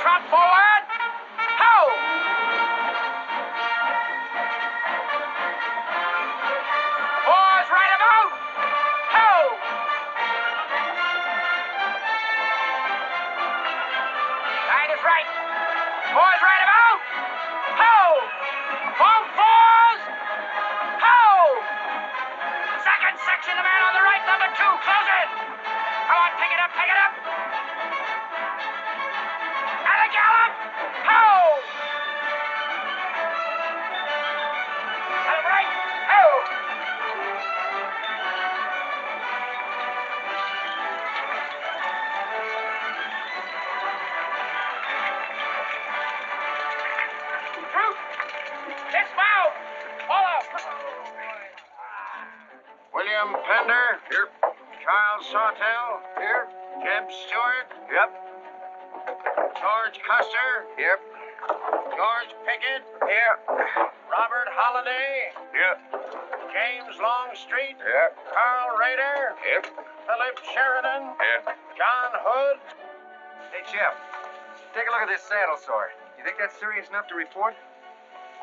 trot forward. Ho! Fours right about. Ho! Nine is right. Fours right about. Ho! Form fours. Ho! Second section, the man on the right, number 2. Close in. Come on, take it up, take it up. And a gallop. Ho! And a right. Ho! Troop. Dismount. Follow. William Pender. Here. Charles Sawtell. Here. Jeb Stewart. Yep. George Custer. Yep. George Pickett. Here. Robert Holliday. Yep. James Longstreet. Yep. Carl Rader. Yep. Philip Sheridan. Yep. John Hood. Hey, Jeff. Take a look at this saddle sore. You think that's serious enough to report?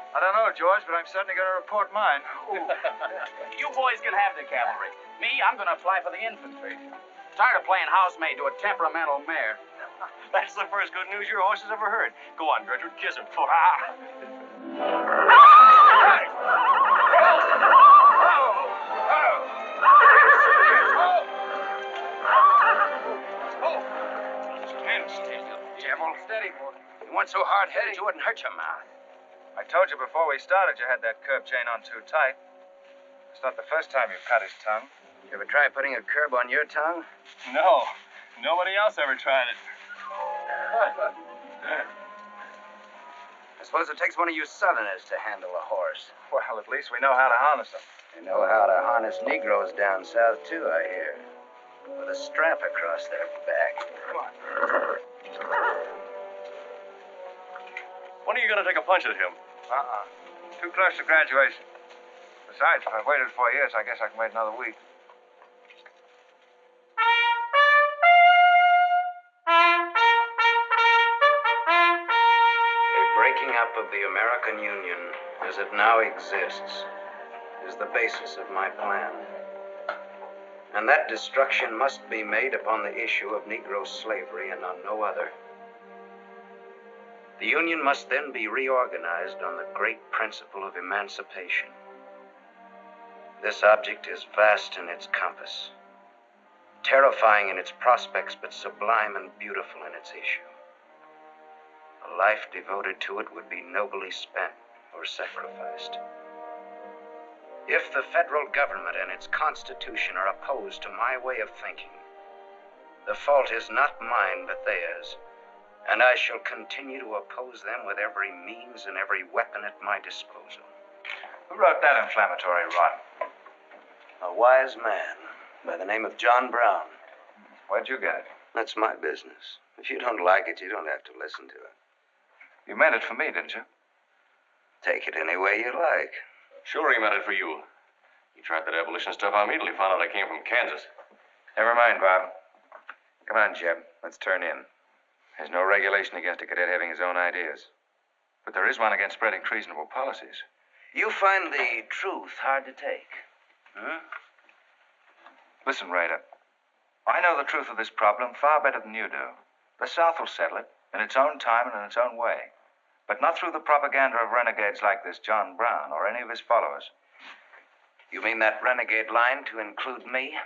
I don't know, George, but I'm certainly going to report mine. You boys can have the cavalry. Me, I'm going to apply for the infantry. Tired of playing housemaid to a temperamental mare. That's the first good news your horse has ever heard. Go on, Gertrude, kiss him. Stand still, you devil. Steady, boy. You weren't so hard-headed, you wouldn't hurt your mouth. I told you before we started you had that curb chain on too tight. It's not the first time you've cut his tongue. You ever try putting a curb on your tongue? No, nobody else ever tried it. I suppose it takes one of you Southerners to handle a horse. Well, at least we know how to harness them. They know how to harness Negroes down south, too, I hear. With a strap across their back. Come on. When are you going to take a punch at him? Too close to graduation. Besides, if I waited 4 years, I guess I can wait another week. A breaking up of the American Union, as it now exists, is the basis of my plan. And that destruction must be made upon the issue of Negro slavery and on no other. The Union must then be reorganized on the great principle of emancipation. This object is vast in its compass, terrifying in its prospects, but sublime and beautiful in its issue. A life devoted to it would be nobly spent or sacrificed. If the federal government and its constitution are opposed to my way of thinking, the fault is not mine but theirs, and I shall continue to oppose them with every means and every weapon at my disposal. Who wrote that inflammatory rot? A wise man by the name of John Brown. Where'd you get it? That's my business. If you don't like it, you don't have to listen to it. You meant it for me, didn't you? Take it any way you like. Sure, he meant it for you. He tried that abolition stuff on me till he found out I came from Kansas. Never mind, Bob. Come on, Jeb. Let's turn in. There's no regulation against a cadet having his own ideas. But there is one against spreading treasonable policies. You find the truth hard to take. Huh? Listen, Raider. I know the truth of this problem far better than you do. The South will settle it in its own time and in its own way. But not through the propaganda of renegades like this John Brown or any of his followers. You mean that renegade line to include me?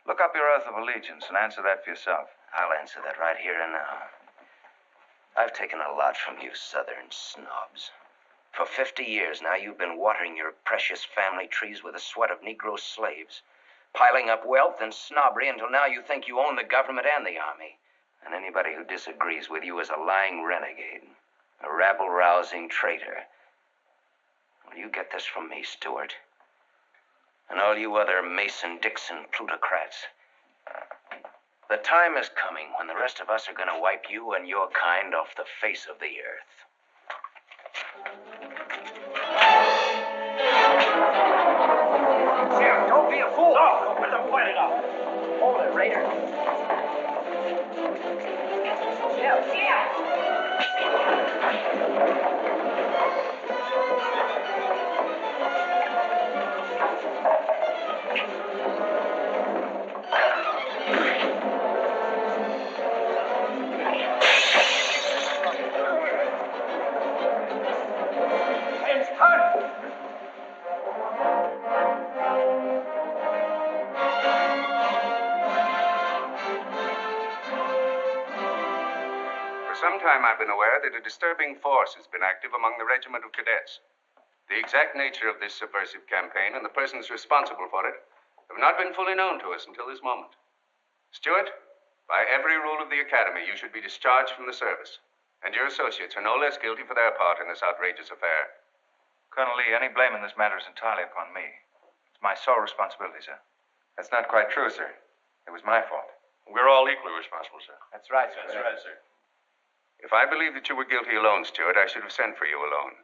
Look up your oath of allegiance and answer that for yourself. I'll answer that right here and now. I've taken a lot from you Southern snobs. For 50 years now, you've been watering your precious family trees with the sweat of Negro slaves, piling up wealth and snobbery until now you think you own the government and the army. And anybody who disagrees with you is a lying renegade, a rabble-rousing traitor. Well, you get this from me, Stewart. And all you other Mason-Dixon plutocrats. The time is coming when the rest of us are going to wipe you and your kind off the face of the earth. Sheriff, don't be a fool. No, don't let them fight it out. Hold it, Raider. Yeah. For some time I've been aware that a disturbing force has been active among the regiment of cadets. The exact nature of this subversive campaign and the persons responsible for it have not been fully known to us until this moment. Stewart, by every rule of the Academy, you should be discharged from the service, and your associates are no less guilty for their part in this outrageous affair. Colonel Lee, any blame in this matter is entirely upon me. It's my sole responsibility, sir. That's not quite true, sir. It was my fault. We're all equally responsible, sir. That's right, sir. That's right, sir. If I believed that you were guilty alone, Stewart, I should have sent for you alone.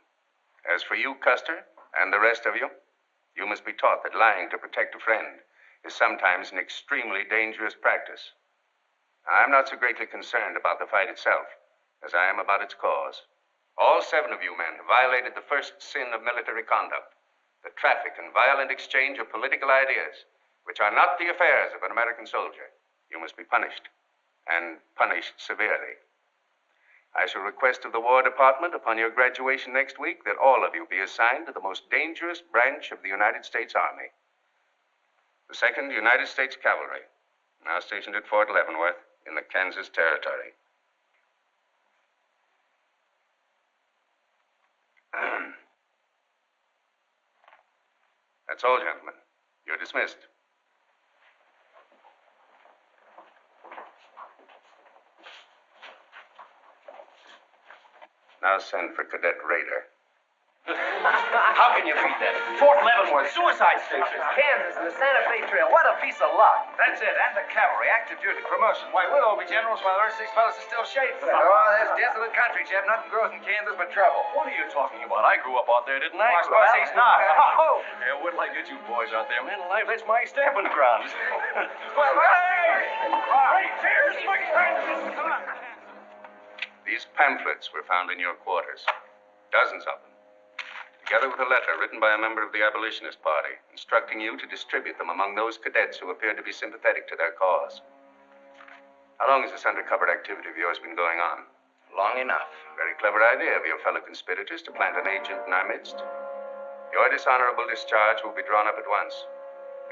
As for you, Custer, and the rest of you, you must be taught that lying to protect a friend is sometimes an extremely dangerous practice. I'm not so greatly concerned about the fight itself as I am about its cause. All 7 of you men have violated the first sin of military conduct, the traffic and violent exchange of political ideas, which are not the affairs of an American soldier. You must be punished, and punished severely. I shall request of the War Department upon your graduation next week that all of you be assigned to the most dangerous branch of the United States Army. The 2nd United States Cavalry, now stationed at Fort Leavenworth in the Kansas Territory. That's all, gentlemen. You're dismissed. Now send for Cadet Raider. How can you beat that? Fort Leavenworth, suicide station. Kansas and the Santa Fe Trail. What a piece of luck. That's it. And the cavalry, active duty, promotion. Why, we'll all be generals while the rest of these fellas are still shade for them. Oh, that's desolate country, Jeff. Nothing grows in Kansas but trouble. What are you talking about? I grew up out there, didn't I? I suppose he's not. Oh. Yeah, wait till I get you boys out there. Man alive, that's my stamping ground. Well, hey, cheers, my friends. Come on. These pamphlets were found in your quarters. Dozens of them. Together with a letter written by a member of the abolitionist party, instructing you to distribute them among those cadets who appeared to be sympathetic to their cause. How long has this undercover activity of yours been going on? Long enough. Very clever idea of your fellow conspirators to plant an agent in our midst. Your dishonorable discharge will be drawn up at once,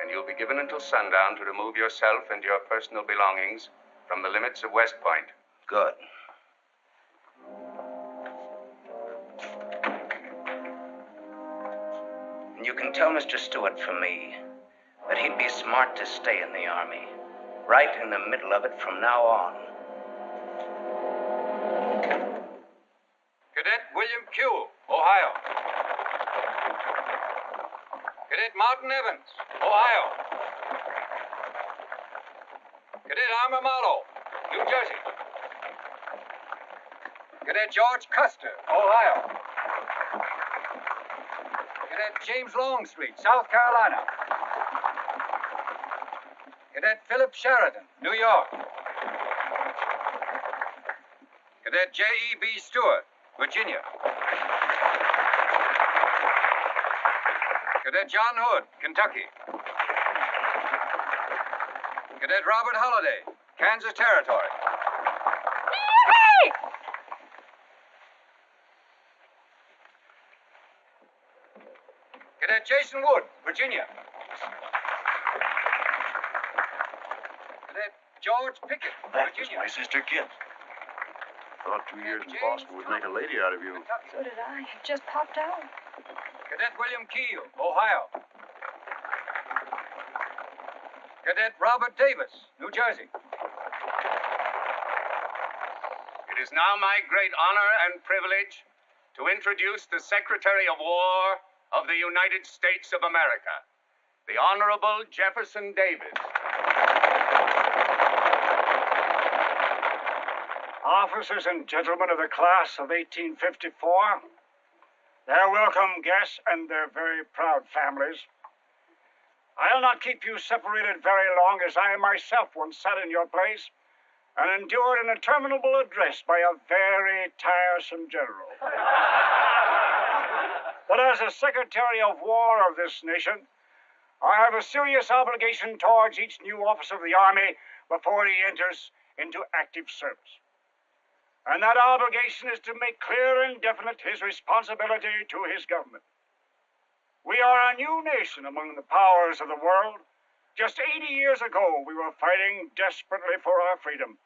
and you'll be given until sundown to remove yourself and your personal belongings from the limits of West Point. Good. And you can tell Mr. Stewart from me that he'd be smart to stay in the Army, right in the middle of it from now on. Cadet William Q., Ohio. Cadet Martin Evans, Ohio. Cadet Armour Marlowe, New Jersey. Cadet George Custer, Ohio. Cadet James Longstreet, South Carolina. Cadet Philip Sheridan, New York. Cadet J.E.B. Stewart, Virginia. Cadet John Hood, Kentucky. Cadet Robert Holliday, Kansas Territory. Cadet Jason Wood, Virginia. Cadet George Pickett, Virginia. My sister Kit. Thought 2 years in Boston would make a lady out of you. So did I. It just popped out. Cadet William Keel, Ohio. Cadet Robert Davis, New Jersey. It is now my great honor and privilege to introduce the Secretary of War of the United States of America, the Honorable Jefferson Davis. Officers and gentlemen of the class of 1854, their welcome guests and their very proud families, I'll not keep you separated very long, as I myself once sat in your place and endured an interminable address by a very tiresome general. But as a Secretary of War of this nation, I have a serious obligation towards each new officer of the Army before he enters into active service. And that obligation is to make clear and definite his responsibility to his government. We are a new nation among the powers of the world. Just 80 years ago, we were fighting desperately for our freedom,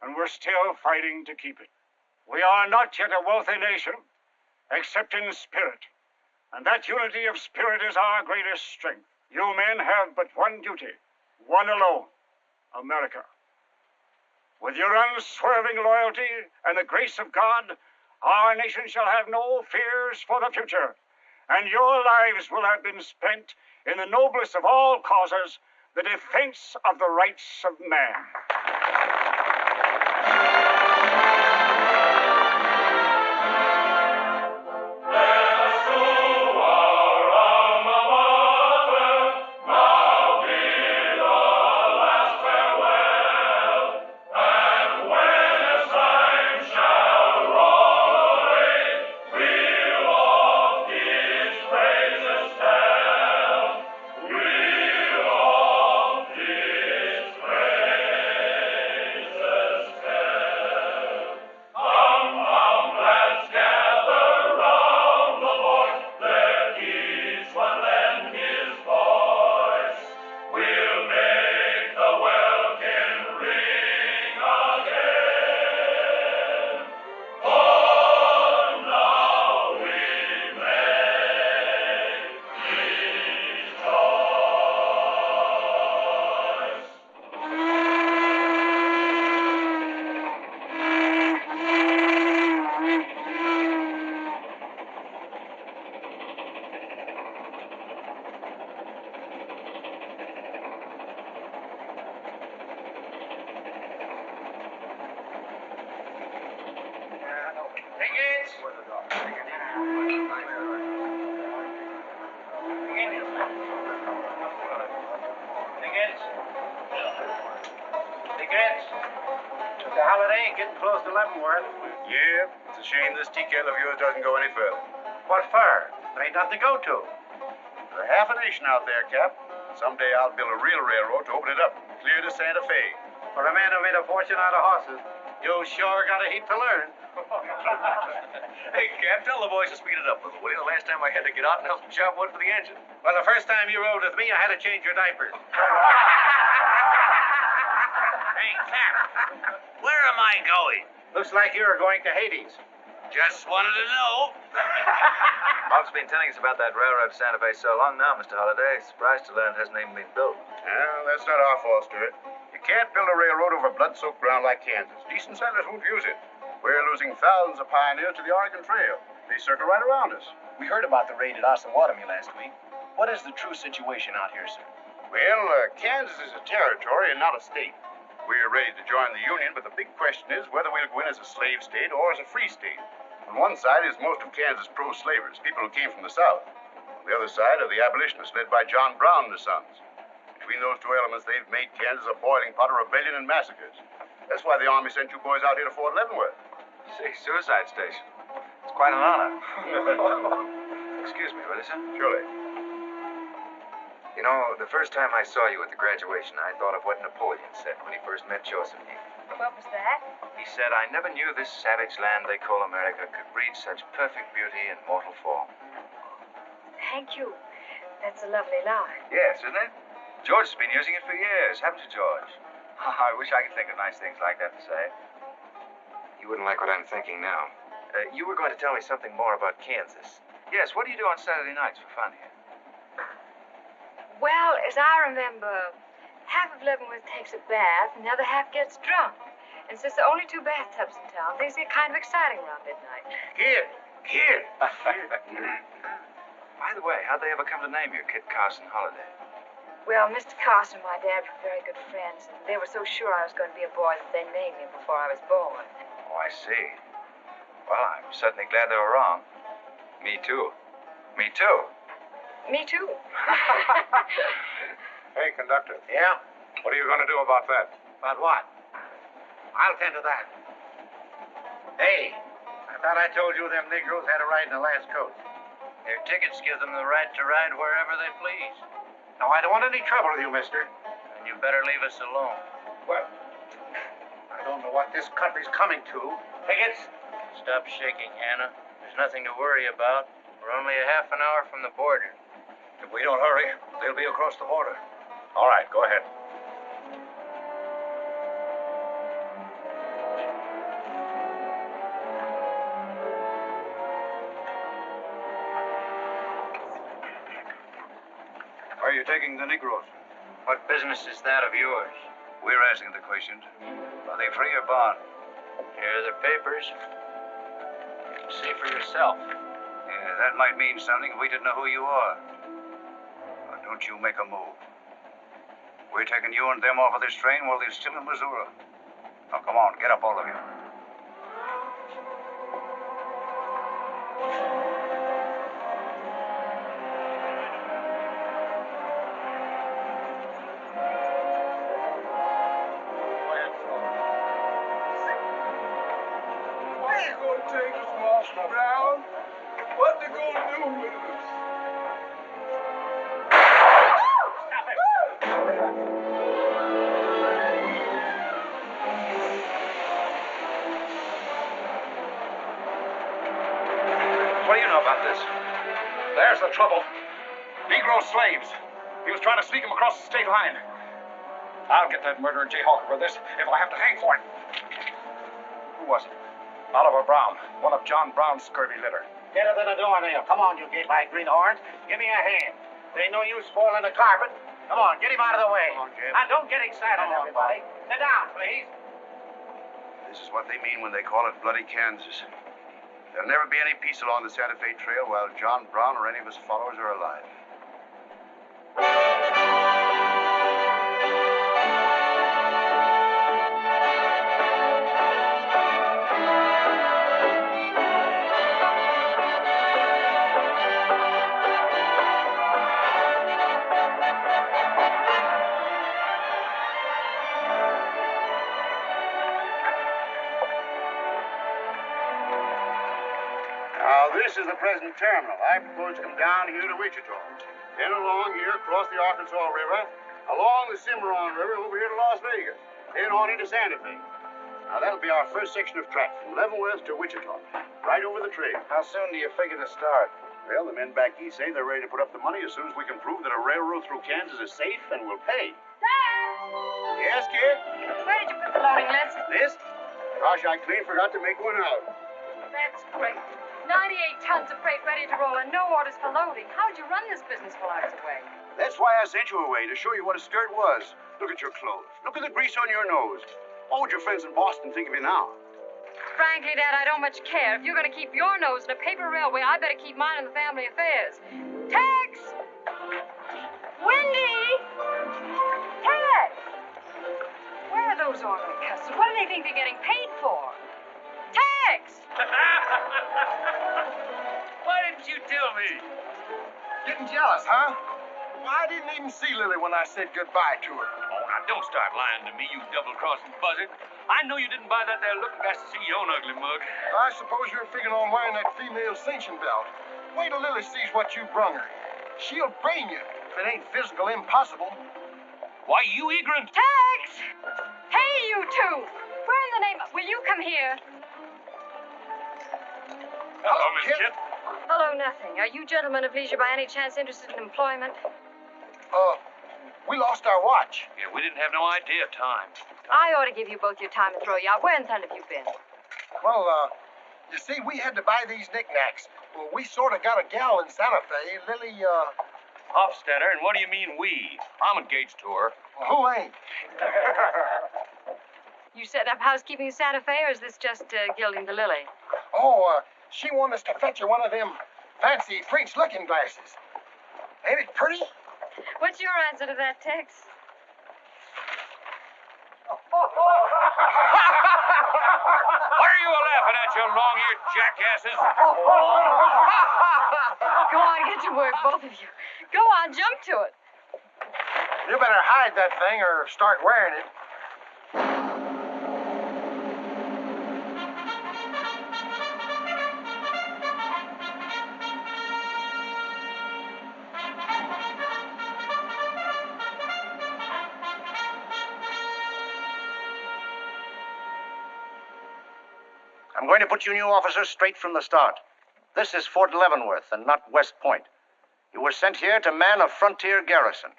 and we're still fighting to keep it. We are not yet a wealthy nation, except in spirit, and that unity of spirit is our greatest strength. You men have but one duty, one alone: America. With your unswerving loyalty and the grace of God, our nation shall have no fears for the future, and your lives will have been spent in the noblest of all causes, the defense of the rights of man. The holiday ain't getting close to Leavenworth. Yeah, it's a shame this tea kettle of yours doesn't go any further. What for? There ain't nothing to go to. There's half a nation out there, Cap. Someday I'll build a real railroad to open it up, clear to Santa Fe. For a man who made a fortune out of horses, you sure got a heap to learn. Hey, Cap, tell the boys to speed it up a little. What do you know, last time I had to get out and help them chop wood for the engine? Well, the first time you rode with me, I had to change your diapers. Hey, Cap, where am I going? Looks like you're going to Hades. Just wanted to know. Bob's been telling us about that railroad to Santa Fe so long now, Mr. Holliday. Surprised to learn it hasn't even been built. Well, that's not our fault, Stuart. You can't build a railroad over blood-soaked ground like Kansas. Decent settlers won't use it. We're losing thousands of pioneers to the Oregon Trail. They circle right around us. We heard about the raid at Osawatomie last week. What is the true situation out here, sir? Well, Kansas is a territory and not a state. We're ready to join the Union, but the big question is whether we'll go in as a slave state or as a free state. On one side is most of Kansas pro-slavers, people who came from the South. On the other side are the abolitionists led by John Brown and the Sons. Between those two elements, they've made Kansas a boiling pot of rebellion and massacres. That's why the Army sent you boys out here to Fort Leavenworth. See, suicide station. It's quite an honor. Excuse me, will you, sir? Surely. You know, the first time I saw you at the graduation, I thought of what Napoleon said when he first met Josephine. What was that? He said, I never knew this savage land they call America could breed such perfect beauty in mortal form. Thank you. That's a lovely line. Yes, isn't it? George has been using it for years, haven't you, George? I wish I could think of nice things like that to say. You wouldn't like what I'm thinking now. You were going to tell me something more about Kansas. Yes, what do you do on Saturday nights for fun here? Well, as I remember, half of Leavenworth takes a bath and the other half gets drunk. And since there are only 2 bathtubs in town, things get kind of exciting around midnight. Kid! By the way, how'd they ever come to name you Kit Carson Holiday? Well, Mr. Carson and my dad were very good friends, and they were so sure I was going to be a boy that they named me before I was born. Oh, I see. Well, I'm certainly glad they were wrong. Me too. Me too. Me too. Hey, conductor. Yeah? What are you going to do about that? About what? I'll tend to that. Hey, I thought I told you them Negroes had a ride in the last coach. Their tickets give them the right to ride wherever they please. Now, I don't want any trouble with you, mister. And you better leave us alone. Well, I don't know what this country's coming to. Tickets? Stop shaking, Hannah. There's nothing to worry about. We're only a half an hour from the border. If we don't hurry, they'll be across the border. All right, go ahead. Are you taking the Negroes? What business is that of yours? We're asking the questions. Are they free or bond? Here are the papers. You can see for yourself. Yeah, that might mean something if we didn't know who you are. But don't you make a move. We're taking you and them off of this train while they're still in Missouri. Now, come on, get up, all of you. Brown, what they gonna do with us? Stop it! What do you know about this? There's the trouble. Negro slaves. He was trying to sneak them across the state line. I'll get that murdering Jayhawker for this if I have to hang for it. Who was it? Oliver Brown, one of John Brown's scurvy litter. Get her to the door, Neil. Come on, you gate-like greenhorns. Give me a hand. There ain't no use spoiling the carpet. Come on, get him out of the way. Come on, Jim. Now, don't get excited, everybody. Sit down, please. This is what they mean when they call it bloody Kansas. There'll never be any peace along the Santa Fe Trail while John Brown or any of his followers are alive. This is the present terminal. I propose to come down here to Wichita, then along here across the Arkansas River, along the Cimarron River over here to Las Vegas, then on into Santa Fe. Now, that'll be our first section of track from Leavenworth to Wichita, right over the trail. How soon do you figure to start? Well, the men back east say they're ready to put up the money as soon as we can prove that a railroad through Kansas is safe and will pay. Dad! Yes, kid? Where did you put the loading list? This? Gosh, I clean forgot to make one out. That's great. 98 tons of freight ready to roll and no orders for loading. How'd you run this business while I was away? That's why I sent you away, to show you what a skirt was. Look at your clothes. Look at the grease on your nose. What would your friends in Boston think of you now? Frankly, Dad, I don't much care. If you're going to keep your nose in a paper railway, I better keep mine in the family affairs. Tex! Wendy! Tex! Where are those orderly customers? What do they think they're getting paid for? Tex! Why didn't you tell me? Getting jealous, huh? Well, I didn't even see Lily when I said goodbye to her. Oh, now don't start lying to me, you double-crossing buzzard. I know you didn't buy that there looking glass to see your own ugly mug. I suppose you're figuring on wearing that female cinching belt. Wait till Lily sees what you brung her. She'll brain you if it ain't physical impossible. Why, you ignorant. Tex! Hey, you two! Where in the name of... Will you come here? Hello, Miss Kit. Hello, nothing. Are you gentlemen of leisure by any chance interested in employment? We lost our watch. Yeah, we didn't have no idea of time. I ought to give you both your time and throw you out. Where in thunder have you been? Well, you see, we had to buy these knickknacks. Well, we sort of got a gal in Santa Fe, Lily, Hofstadter, and what do you mean we? I'm engaged to her. Well, who ain't? You setting up housekeeping in Santa Fe, or is this just gilding the lily? Oh, she wanted us to fetch her one of them fancy French looking glasses. Ain't it pretty? What's your answer to that, Tex? What are you laughing at, you long-eared jackasses? Go on, get to work, both of you. Go on, jump to it. You better hide that thing or start wearing it. I'm going to put you new officers straight from the start. This is Fort Leavenworth and not West Point. You were sent here to man a frontier garrison.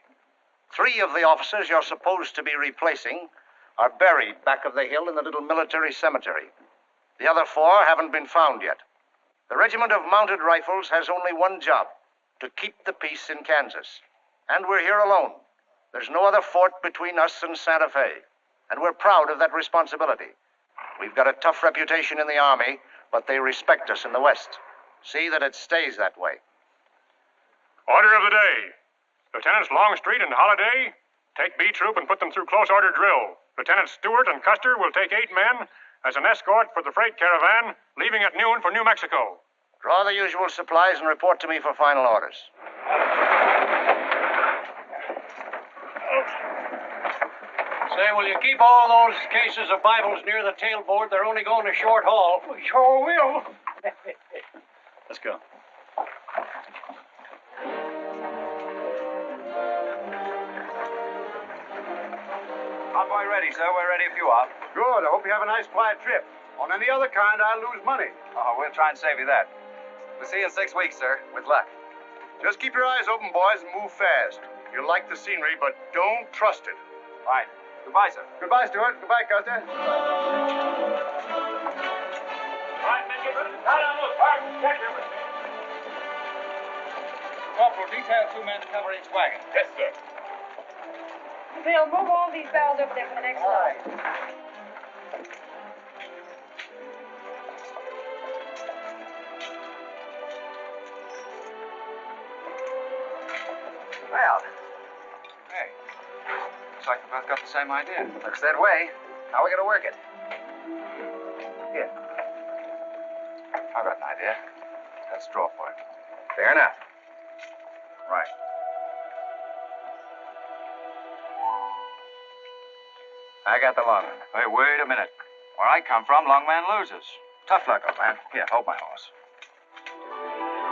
3 of the officers you're supposed to be replacing are buried back of the hill in the little military cemetery. The other 4 haven't been found yet. The Regiment of Mounted Rifles has only one job, to keep the peace in Kansas. And we're here alone. There's no other fort between us and Santa Fe. And we're proud of that responsibility. We've got a tough reputation in the Army, but they respect us in the West. See that it stays that way. Order of the day. Lieutenants Longstreet and Holiday, take B Troop and put them through close order drill. Lieutenants Stewart and Custer will take 8 men as an escort for the freight caravan, leaving at noon for New Mexico. Draw the usual supplies and report to me for final orders. Say, will you keep all those cases of Bibles near the tailboard? They're only going a short haul. We sure will. Let's go. Convoy ready, sir. We're ready if you are. Good. I hope you have a nice, quiet trip. On any other kind, I'll lose money. Oh, we'll try and save you that. We'll see you in 6 weeks, sir. With luck. Just keep your eyes open, boys, and move fast. You'll like the scenery, but don't trust it. Right. Goodbye, sir. Goodbye, Stuart. Goodbye, Custer. All right, men, get ready to tie down those parts and check everything. Corporal, detail 2 men to cover each wagon. Yes, sir. Bill, move all these barrels over there for the next load. Well, hey, looks like we both got the same idea. Looks that way. How are we going to work it? Here. I've got an idea. Let's draw for it. Fair enough. Right. I got the long one. Hey, wait a minute. Where I come from, long man loses. Tough luck, old man. Here, hold my horse.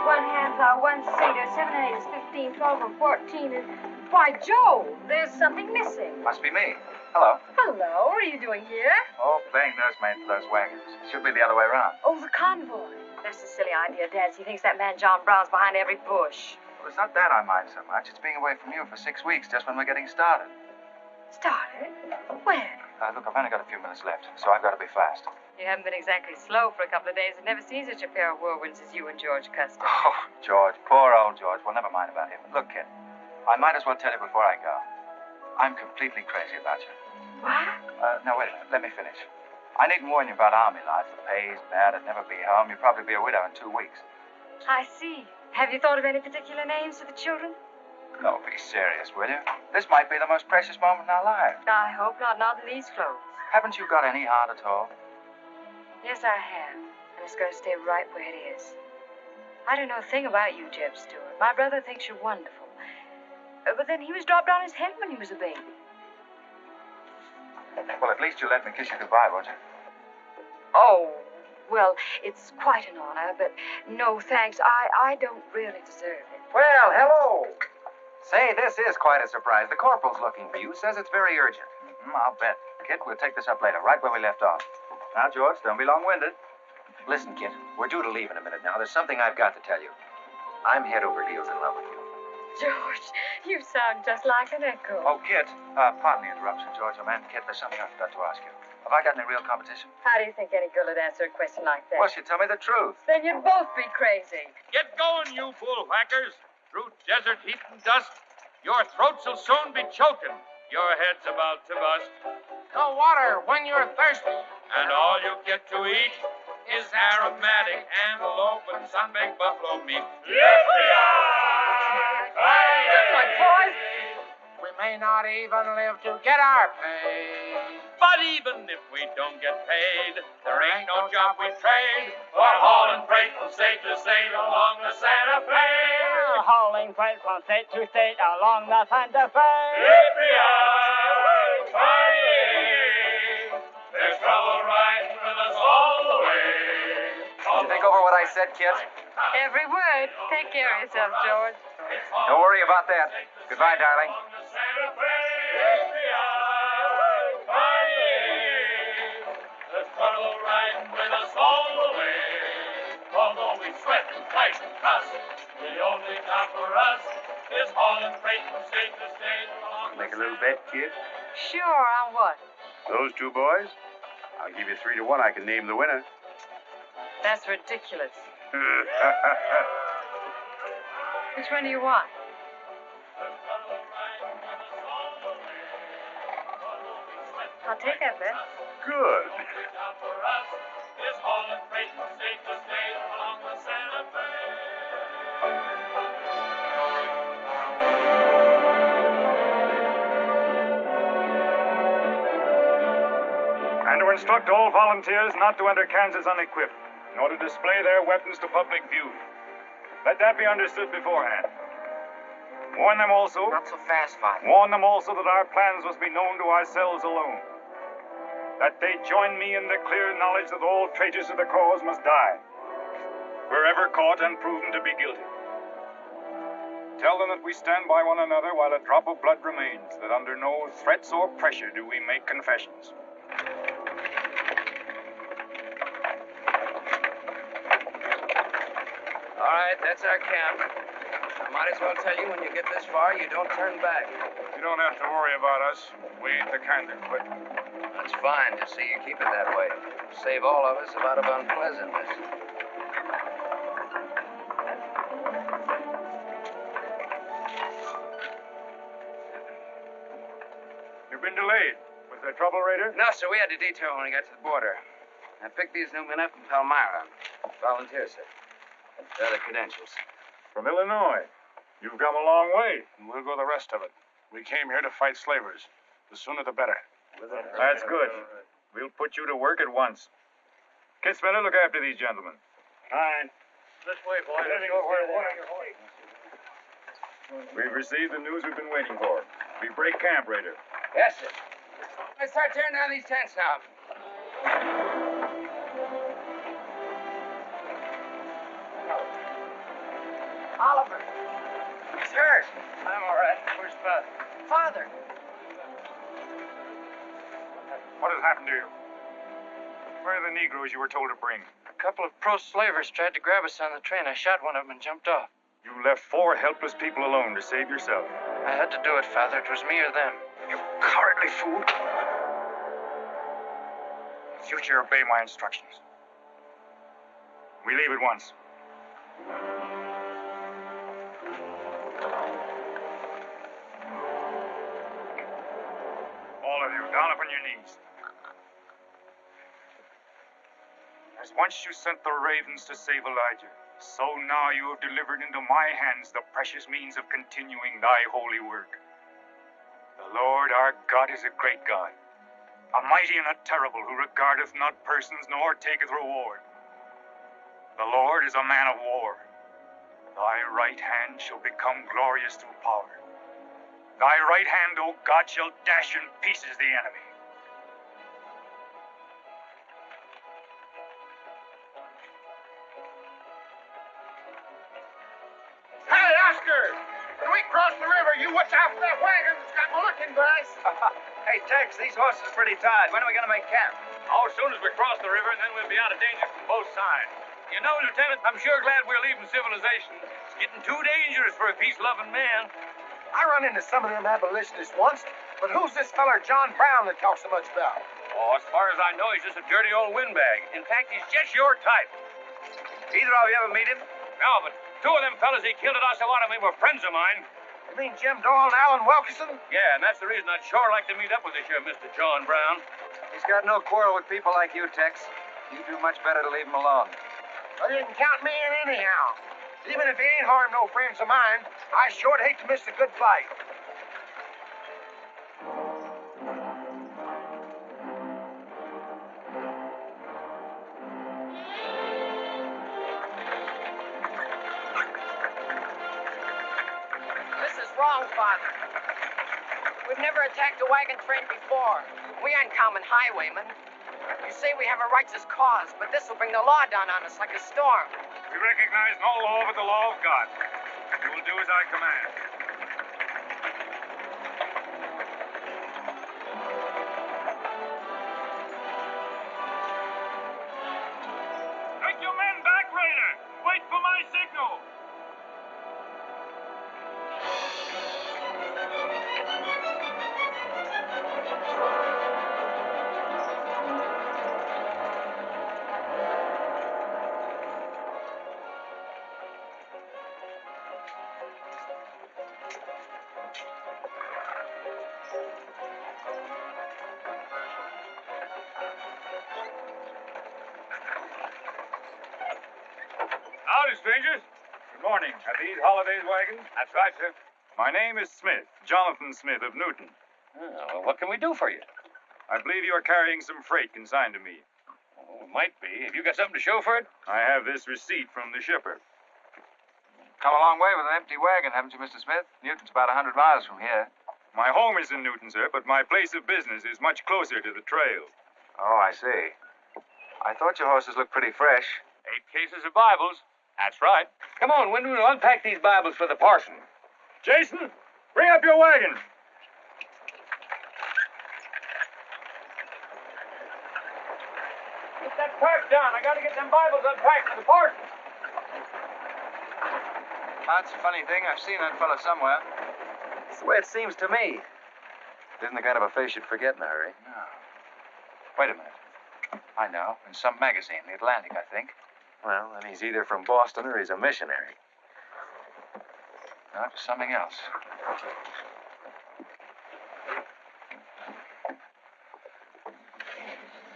1 half hour, 1 seater, 7 and 8 is 15, 12 and 14 and... Why, Joe, there's something missing. Must be me. Hello. Hello, what are you doing here? Oh, playing nursemaid for those wagons. Should be the other way around. Oh, the convoy. That's a silly idea, Dad. He thinks that man John Brown's behind every bush. Well, it's not that I mind so much. It's being away from you for 6 weeks, just when we're getting started. Started? When? Look, I've only got a few minutes left, so I've got to be fast. You haven't been exactly slow for a couple of days. I've never seen such a pair of whirlwinds as you and George Custer. Oh, George. Poor old George. Well, never mind about him. Look, kid, I might as well tell you before I go. I'm completely crazy about you. What? Now, wait a minute. Let me finish. I needn't warn you about Army life. The pay's bad. I'd never be home. You'd probably be a widow in 2 weeks. I see. Have you thought of any particular names for the children? No, be serious, will you? This might be the most precious moment in our lives. I hope not. Not in these clothes. Haven't you got any heart at all? Yes, I have. And it's going to stay right where it is. I don't know a thing about you, Jeb Stewart. My brother thinks you're wonderful. But then he was dropped on his head when he was a baby. Well, at least you'll let me kiss you goodbye, won't you? Oh, well, it's quite an honor, but no thanks. I don't really deserve it. Well, hello. Say, this is quite a surprise. The corporal's looking for you. Says it's very urgent. I'll bet. Kit, we'll take this up later, right where we left off. Now, George, don't be long-winded. Listen, Kit, we're due to leave in a minute now. There's something I've got to tell you. I'm head over heels in love with you. George, you sound just like an echo. Oh, Kit, pardon the interruption, George. Oh, man, Kit, there's something I forgot to ask you. Have I got any real competition? How do you think any girl would answer a question like that? Well, she'd tell me the truth. Then you'd both be crazy. Get going, you bullwhackers. Through desert heat and dust, your throats will soon be choking. Your head's about to bust. No water when you're thirsty. And all you get to eat is aromatic antelope and sun-baked buffalo meat. We may not even live to get our pay. But even if we don't get paid, there ain't no job we trade for hauling freight from state to state along the Santa Fe. Hauling freight from state to state along the Santa Fe. There's trouble riding with us all the way. Did you think over what I said, Kit? Every word. Take care of yourself, George. Don't worry about that. Goodbye, darling. There's trouble riding with us all fight us. The only job for us is hauling freight from state to state along Make a little bet, kid? Sure, on what? Those two boys? I'll give you 3 to 1. I can name the winner. That's ridiculous. Which one do you want? I'll take that bet. Good. job for us is hauling freight from state to state along the Santa Fe. And to instruct all volunteers not to enter Kansas unequipped, nor to display their weapons to public view. Let that be understood beforehand. Warn them also. Not so fast, Father. Warn them also that our plans must be known to ourselves alone. That they join me in the clear knowledge that all traitors to the cause must die, wherever caught and proven to be guilty. Tell them that we stand by one another while a drop of blood remains, that under no threats or pressure do we make confessions. All right, that's our camp. I might as well tell you when you get this far, you don't turn back. You don't have to worry about us. We ain't the kind that quit. That's fine to see you keep it that way. Save all of us a lot of unpleasantness. You've been delayed. Was there trouble, Raider? No, sir, we had to detour when we got to the border. I picked these new men up from Palmyra. Volunteers, sir. They're the credentials. From Illinois. You've come a long way, and we'll go the rest of it. We came here to fight slavers. The sooner the better. That's good. We'll put you to work at once. Kid Spender, look after these gentlemen. Fine. This way, boys. We've received the news we've been waiting for. We break camp, Raider. Yes, sir. Let's start tearing down these tents now. Oliver. He's hurt. I'm all right. Where's Father? Father. What has happened to you? Where are the Negroes you were told to bring? A couple of pro-slavers tried to grab us on the train. I shot one of them and jumped off. You left 4 helpless people alone to save yourself. I had to do it, Father. It was me or them. You cowardly fool. In future, obey my instructions. We leave at once. All of you, down upon your knees. As once you sent the ravens to save Elijah, so now you have delivered into my hands the precious means of continuing thy holy work. The Lord our God is a great God, a mighty and a terrible, who regardeth not persons nor taketh reward. The Lord is a man of war. Thy right hand shall become glorious through power. Thy right hand, O God, shall dash in pieces the enemy. Hey, Oscar! When we cross the river, you watch out for that wagon that's got my looking glass. Hey, Tex, these horses are pretty tired. When are we going to make camp? Oh, as soon as we cross the river, and then we'll be out of danger from both sides. You know, Lieutenant, I'm sure glad we're leaving civilization. It's getting too dangerous for a peace-loving man. I run into some of them abolitionists once, but who's this feller John Brown that talks so much about? Oh, as far as I know, he's just a dirty old windbag. In fact, he's just your type. Either of you ever meet him? No, but 2 of them fellas he killed at Osawatomie were friends of mine. You mean Jim Doyle and Alan Wilkerson? Yeah, and that's the reason I'd sure like to meet up with this here Mr. John Brown. He's got no quarrel with people like you, Tex. You do much better to leave him alone. Well, you can count me in anyhow. Even if he ain't harmed no friends of mine, I sure hate to miss a good fight. This is wrong, Father. We've never attacked a wagon train before. We aren't common highwaymen. You say we have a righteous cause, but this will bring the law down on us like a storm. We recognize no law but the law of God. You will do as I command. Take your men back, Raider! Wait for my Howdy, strangers. Good morning. Are these holidays wagons? That's right, sir. My name is Smith, Jonathan Smith of Newton. Well, what can we do for you? I believe you are carrying some freight consigned to me. Oh, it might be. Have you got something to show for it? I have this receipt from the shipper. Come a long way with an empty wagon, haven't you, Mr. Smith? Newton's about 100 miles from here. My home is in Newton, sir, but my place of business is much closer to the trail. Oh, I see. I thought your horses looked pretty fresh. 8 cases of Bibles. That's right. Come on, when we'll unpack these Bibles for the parson. Jason, bring up your wagon. Get that pack down. I gotta get them Bibles unpacked for the parson. That's a funny thing. I've seen that fella somewhere. It's the way it seems to me. It isn't the kind of a face you'd forget in a hurry. No. Wait a minute. I know. In some magazine, The Atlantic, I think. Well, then he's either from Boston or he's a missionary. No, it was something else.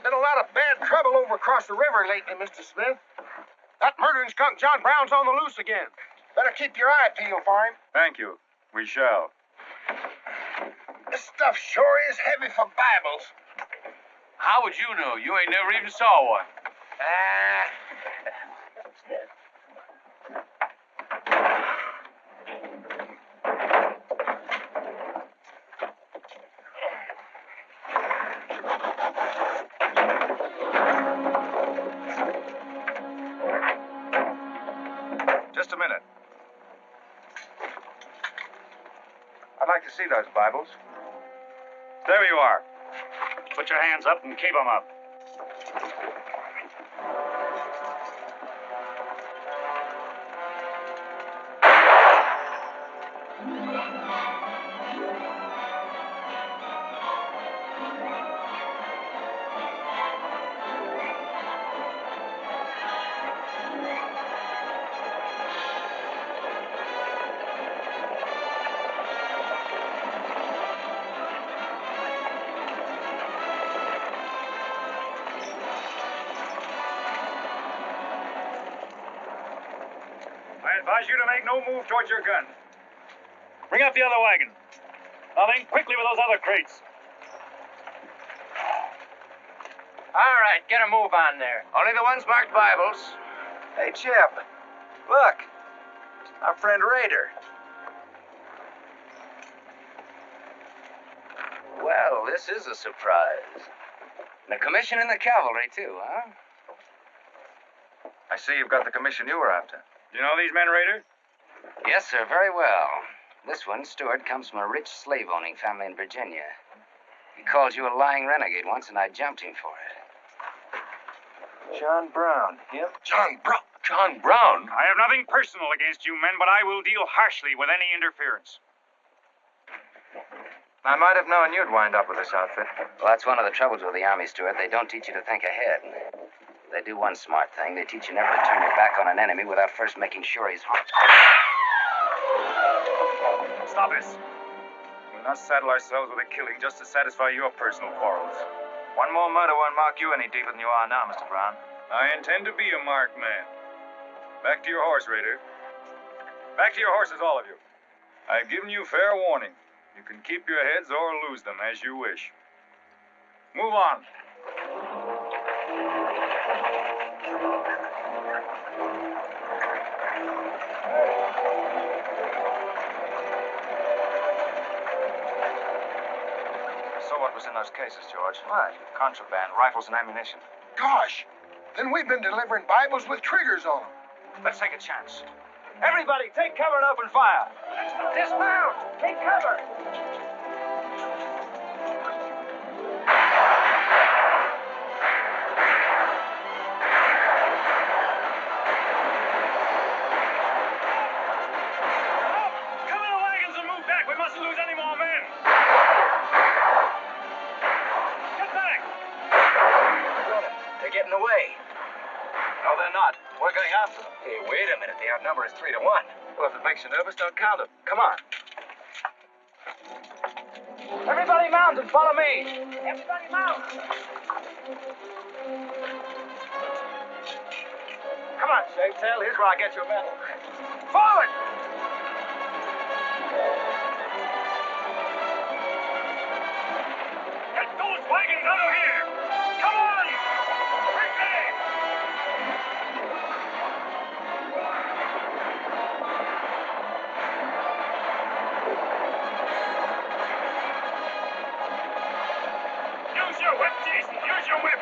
Been a lot of bad trouble over across the river lately, Mr. Smith. That murdering skunk John Brown's on the loose again. Better keep your eye peeled for him. Thank you. We shall. This stuff sure is heavy for Bibles. How would you know? You ain't never even saw one. Just a minute. I'd like to see those Bibles. There you are. Put your hands up and keep them up. I advise you to make no move towards your gun. Bring up the other wagon. Now then, quickly with those other crates. All right, get a move on there. Only the ones marked Bibles. Hey, Chip. Look. Our friend Raider. Well, this is a surprise. And a commission in the cavalry, too, huh? I see you've got the commission you were after. You know these men, Raider? Yes, sir, very well. This one, Stewart, comes from a rich slave-owning family in Virginia. He called you a lying renegade once, and I jumped him for it. John Brown. Him? John Brown. John Brown? I have nothing personal against you men, but I will deal harshly with any interference. I might have known you'd wind up with this outfit. Well, that's one of the troubles with the Army, Stewart. They don't teach you to think ahead. They do one smart thing. They teach you never to turn your back on an enemy without first making sure he's home. Stop this. We'll not saddle ourselves with a killing just to satisfy your personal quarrels. One more murder won't mark you any deeper than you are now, Mr. Brown. I intend to be a marked man. Back to your horse, Raider. Back to your horses, all of you. I've given you fair warning. You can keep your heads or lose them as you wish. Move on. So what was in those cases, George? What? Contraband, rifles, and ammunition. Gosh, then we've been delivering Bibles with triggers on them. Let's take a chance. Everybody, take cover and open fire. Dismount! Take cover! Come in the wagons and move back. We mustn't lose any more men. Get back. They're getting away. No, they're not. We're going after them. Hey, wait a minute. The outnumber is 3 to 1. Well, if it makes you nervous, don't count them. Come on. Everybody mount and follow me. Everybody mount. Come Come on, Safe Tail. Here's where I get you a medal. Forward! Get those wagons out of here! Come on! Quickly! Use your whip, Jason! Use your whip!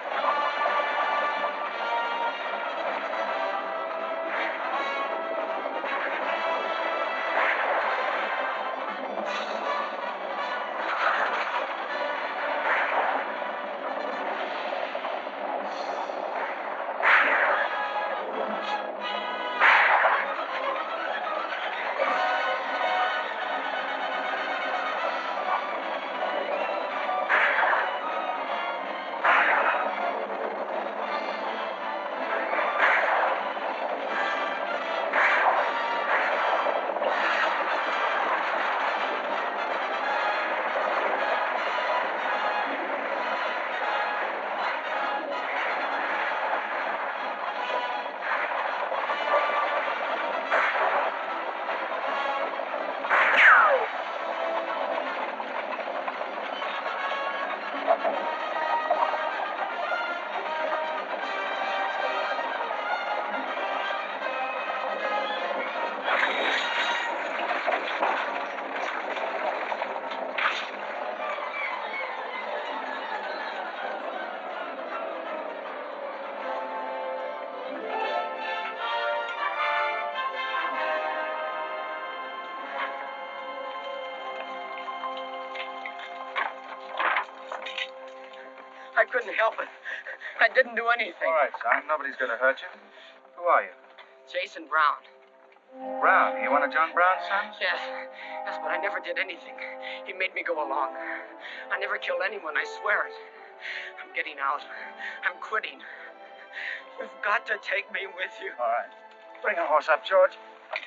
I couldn't help it. I didn't do anything. All right, son. Nobody's going to hurt you. Who are you? Jason Brown. Brown. You one of John Brown's sons? Yes, but I never did anything. He made me go along. I never killed anyone, I swear it. I'm getting out. I'm quitting. You've got to take me with you. All right. Bring a horse up, George.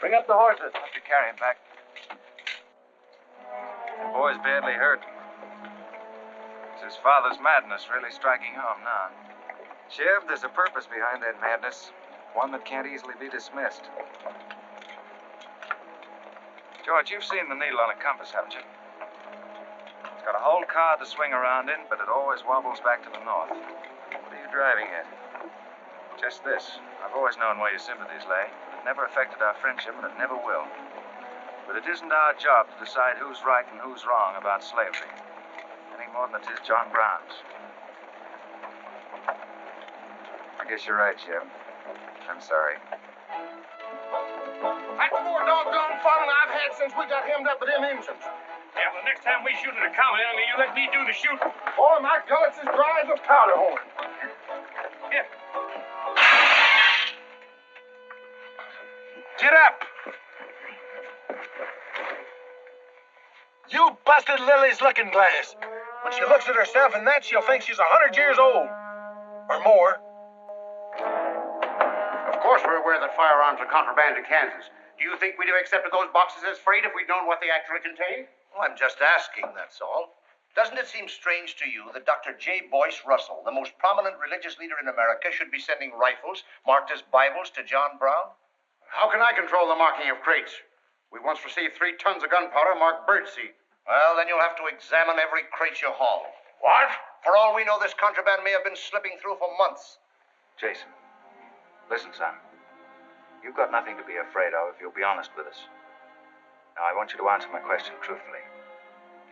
Bring up the horses. Have to carry him back. The boy's badly hurt. It's his father's madness really striking home now. Sheriff, there's a purpose behind that madness. One that can't easily be dismissed. George, you've seen the needle on a compass, haven't you? It's got a whole card to swing around in, but it always wobbles back to the north. What are you driving at? Just this. I've always known where your sympathies lay. It never affected our friendship, and it never will. But it isn't our job to decide who's right and who's wrong about slavery. Any more than it is John Brown's. I guess you're right, Sheriff. I'm sorry. That's the more doggone fun I've had since we got hemmed up with them engines. Yeah, well, next time we shoot at a common enemy, you let me do the shooting. Boy, my gullets as dry as a powder horn. Here. Get up! You busted Lily's looking glass. When she looks at herself in that, she'll think she's 100 years old. Or more. Of course we're aware that firearms are contraband in Kansas. Do you think we'd have accepted those boxes as freight if we'd known what they actually contained? Well, I'm just asking, that's all. Doesn't it seem strange to you that Dr. J. Boyce Russell, the most prominent religious leader in America, should be sending rifles marked as Bibles to John Brown? How can I control the marking of crates? We once received 3 tons of gunpowder marked birdseed. Well, then you'll have to examine every crate you haul. What? For all we know, this contraband may have been slipping through for months. Jason, listen, son. You've got nothing to be afraid of if you'll be honest with us. Now, I want you to answer my question truthfully.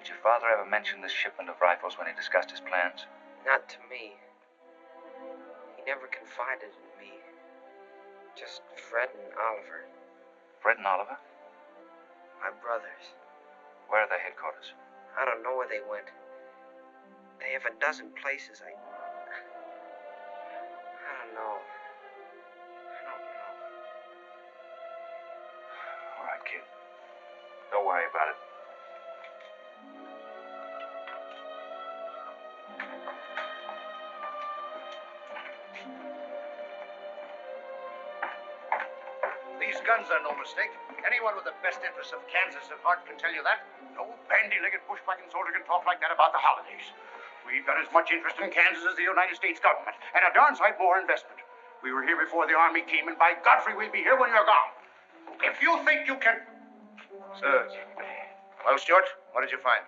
Did your father ever mention this shipment of rifles when he discussed his plans? Not to me. He never confided in me. Just Fred and Oliver. Fred and Oliver? My brothers. Where are their headquarters? I don't know where they went. They have a dozen places. I don't know. All right, kid. Don't worry about it. These guns are no mistake. Anyone with the best interests of Kansas at heart can tell you that. No bandy-legged bushwhacking soldier can talk like that about the holidays. We've got as much interest in Kansas as the United States government, and a darn sight more investment. We were here before the army came, and by Godfrey, we'll be here when you're gone. If you think you can... Sir. Well, Stuart, what did you find?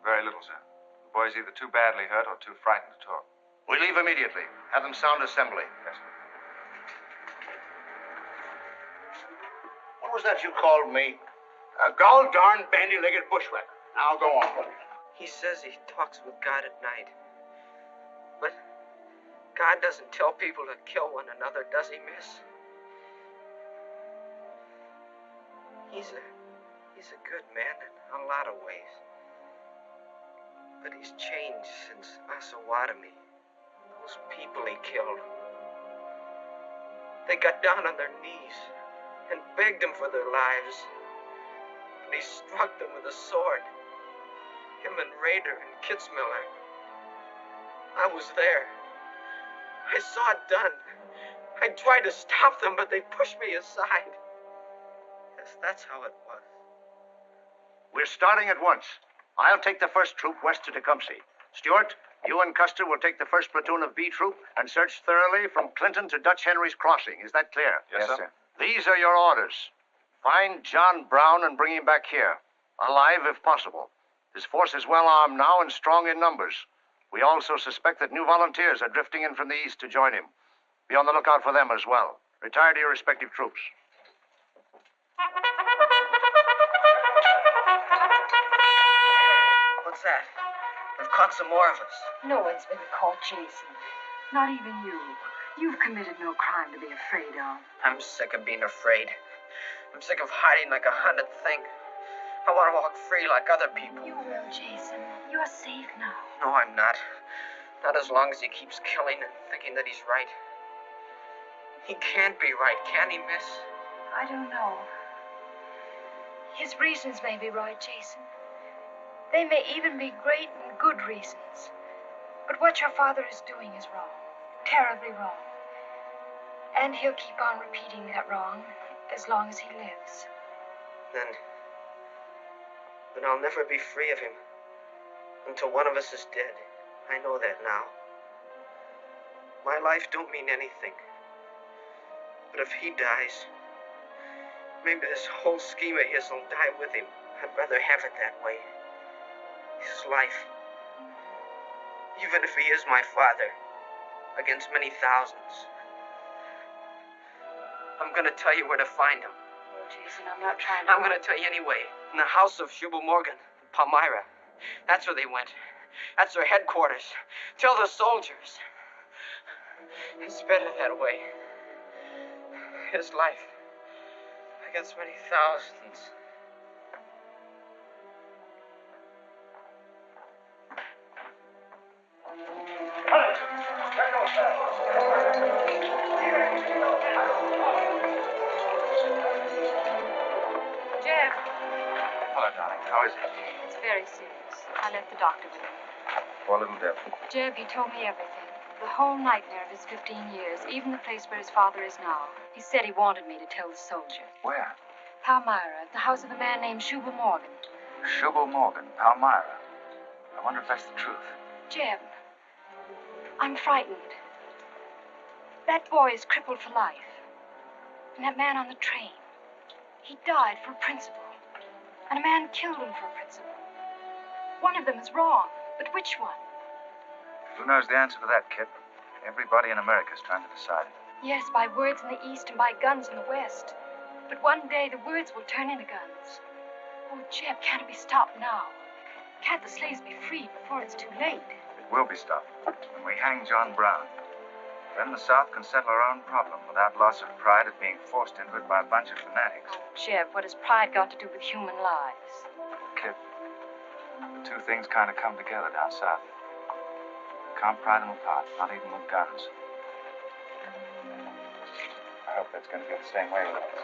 Very little, sir. The boy's either too badly hurt or too frightened to talk. We leave immediately. Have them sound assembly. Yes, sir. What was that you called me? A gall-darn bandy-legged bushwhacker. Now go on. He says he talks with God at night. But God doesn't tell people to kill one another, does he, miss? He's a good man in a lot of ways. But he's changed since Osawatomie. Those people he killed. They got down on their knees and begged him for their lives. And he struck them with a sword. Him and Rader and Kitzmiller. I was there. I saw it done. I tried to stop them, but they pushed me aside. Yes, that's how it was. We're starting at once. I'll take the first troop west to Tecumseh. Stuart, you and Custer will take the first platoon of B Troop and search thoroughly from Clinton to Dutch Henry's Crossing. Is that clear? Yes, sir. These are your orders. Find John Brown and bring him back here. Alive, if possible. His force is well armed now and strong in numbers. We also suspect that new volunteers are drifting in from the east to join him. Be on the lookout for them as well. Retire to your respective troops. What's that? They've caught some more of us. No one's been caught, Jason. Not even you. You've committed no crime to be afraid of. I'm sick of being afraid. I'm sick of hiding like a hunted thing. I want to walk free like other people. You will, Jason. You're safe now. No, I'm not. Not as long as he keeps killing and thinking that he's right. He can't be right, can he, miss? I don't know. His reasons may be right, Jason. They may even be great and good reasons. But what your father is doing is wrong. Terribly wrong. And he'll keep on repeating that wrong as long as he lives. Then I'll never be free of him until one of us is dead. I know that now. My life don't mean anything. But if he dies, maybe this whole scheme of his will die with him. I'd rather have it that way. His life. Even if he is my father, against many thousands. I'm gonna tell you where to find him. Oh, Jason, I'm not trying to... I'm gonna tell you anyway. In the house of Shubal Morgan, Palmyra. That's where they went. That's their headquarters. Tell the soldiers. It's better that way. His life against many thousands. Jeb. Hello, darling. How is it? It's very serious. I left the doctor with him. Poor little devil. Jeb, he told me everything. The whole nightmare of his 15 years, even the place where his father is now. He said he wanted me to tell the soldier. Where? Palmyra, at the house of a man named Shubal Morgan. Shubal Morgan, Palmyra. I wonder if that's the truth. Jeb, I'm frightened. That boy is crippled for life. And that man on the train, he died for a principle. And a man killed him for a principle. One of them is wrong, but which one? Who knows the answer to that, kid? Everybody in America's trying to decide it. Yes, by words in the East and by guns in the West. But one day the words will turn into guns. Oh, Jeb, can't it be stopped now? Can't the slaves be freed before it's too late? It will be stopped when we hang John Brown. Then the South can settle her own problem without loss of pride at being forced into it by a bunch of fanatics. Oh, Jeb, what has pride got to do with human lives? Kid, the two things kind of come together down south. Can't pry them apart, not even with guns. I hope that's going to be the same way with us.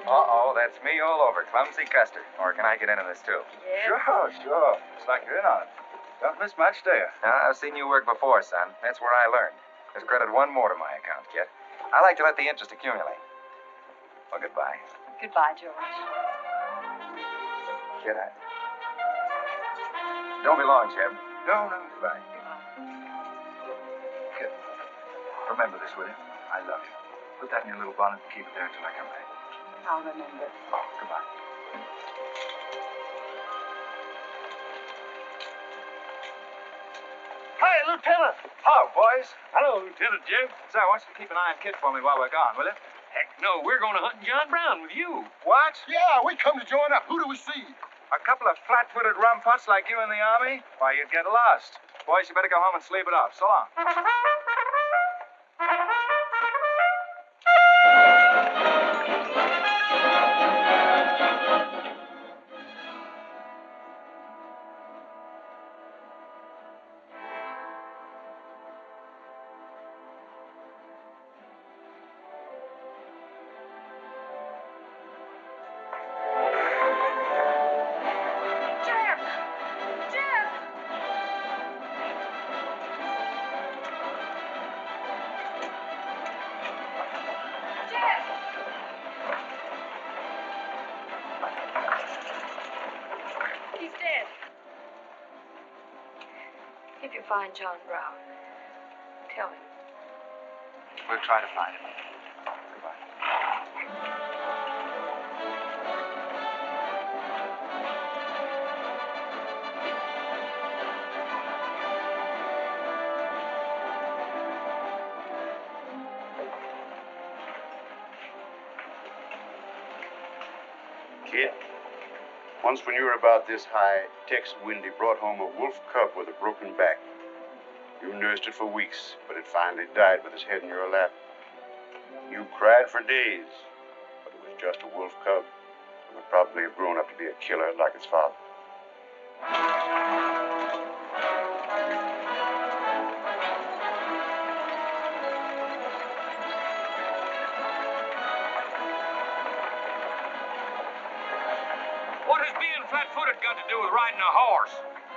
Uh-oh, that's me all over, Clumsy Custer. Or can I get into this, too? Yeah. Sure. Looks like you're in on it. Don't miss much, do you? I've seen you work before, son. That's where I learned. There's credit one more to my account, kid. I like to let the interest accumulate. Well, goodbye. Goodbye, George. Kid, Don't be long, Jeb. No, goodbye. Kid, remember this, will you? I love you. Put that in your little bonnet and keep it there until I come back. I'll remember. Oh, goodbye. Hey, Lieutenant! Hello, boys. Hello, Lieutenant Jim. Say, I want you to keep an eye on Kid for me while we're gone, will you? Heck no, we're going to hunt John Brown with you. What? Yeah, we come to join up. Who do we see? A couple of flat-footed rumphuts like you in the Army? Why, you'd get lost. Boys, you better go home and sleep it off. So long. He's dead. If you find John Brown, tell him. We'll try to find him. Goodbye. Kid, once when you were about this high, Tex Windy brought home a wolf cub with a broken back. You nursed it for weeks, but it finally died with its head in your lap. You cried for days, but it was just a wolf cub. It would probably have grown up to be a killer like its father. What has being flat-footed got to do with riding a horse?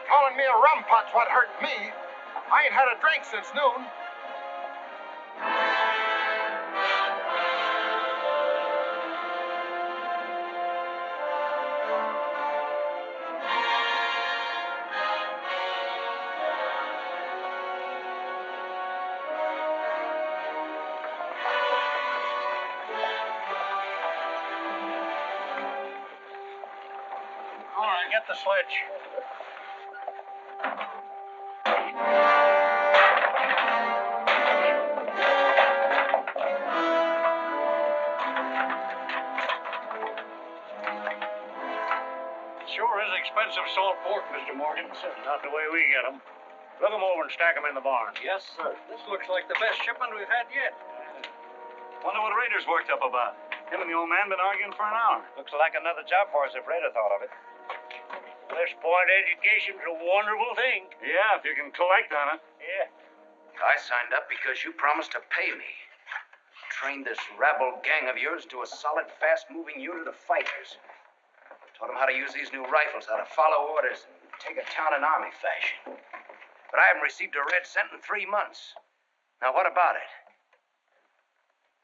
Calling me a rumput's what hurt me. I ain't had a drink since noon. All right, get the sledge. Sure is expensive salt pork, Mr. Morgan. Not the way we get them. Look them over and stack them in the barn. Yes, sir. This looks like the best shipment we've had yet. Wonder what Rader's worked up about. Him and the old man been arguing for an hour. Looks like another job for us if Raider thought of it. West Point education's a wonderful thing. Yeah, if you can collect on it. Yeah. I signed up because you promised to pay me. Trained this rabble gang of yours to a solid, fast-moving unit of fighters. Taught them how to use these new rifles, how to follow orders, and take a town in army fashion. But I haven't received a red cent in 3 months. Now, what about it?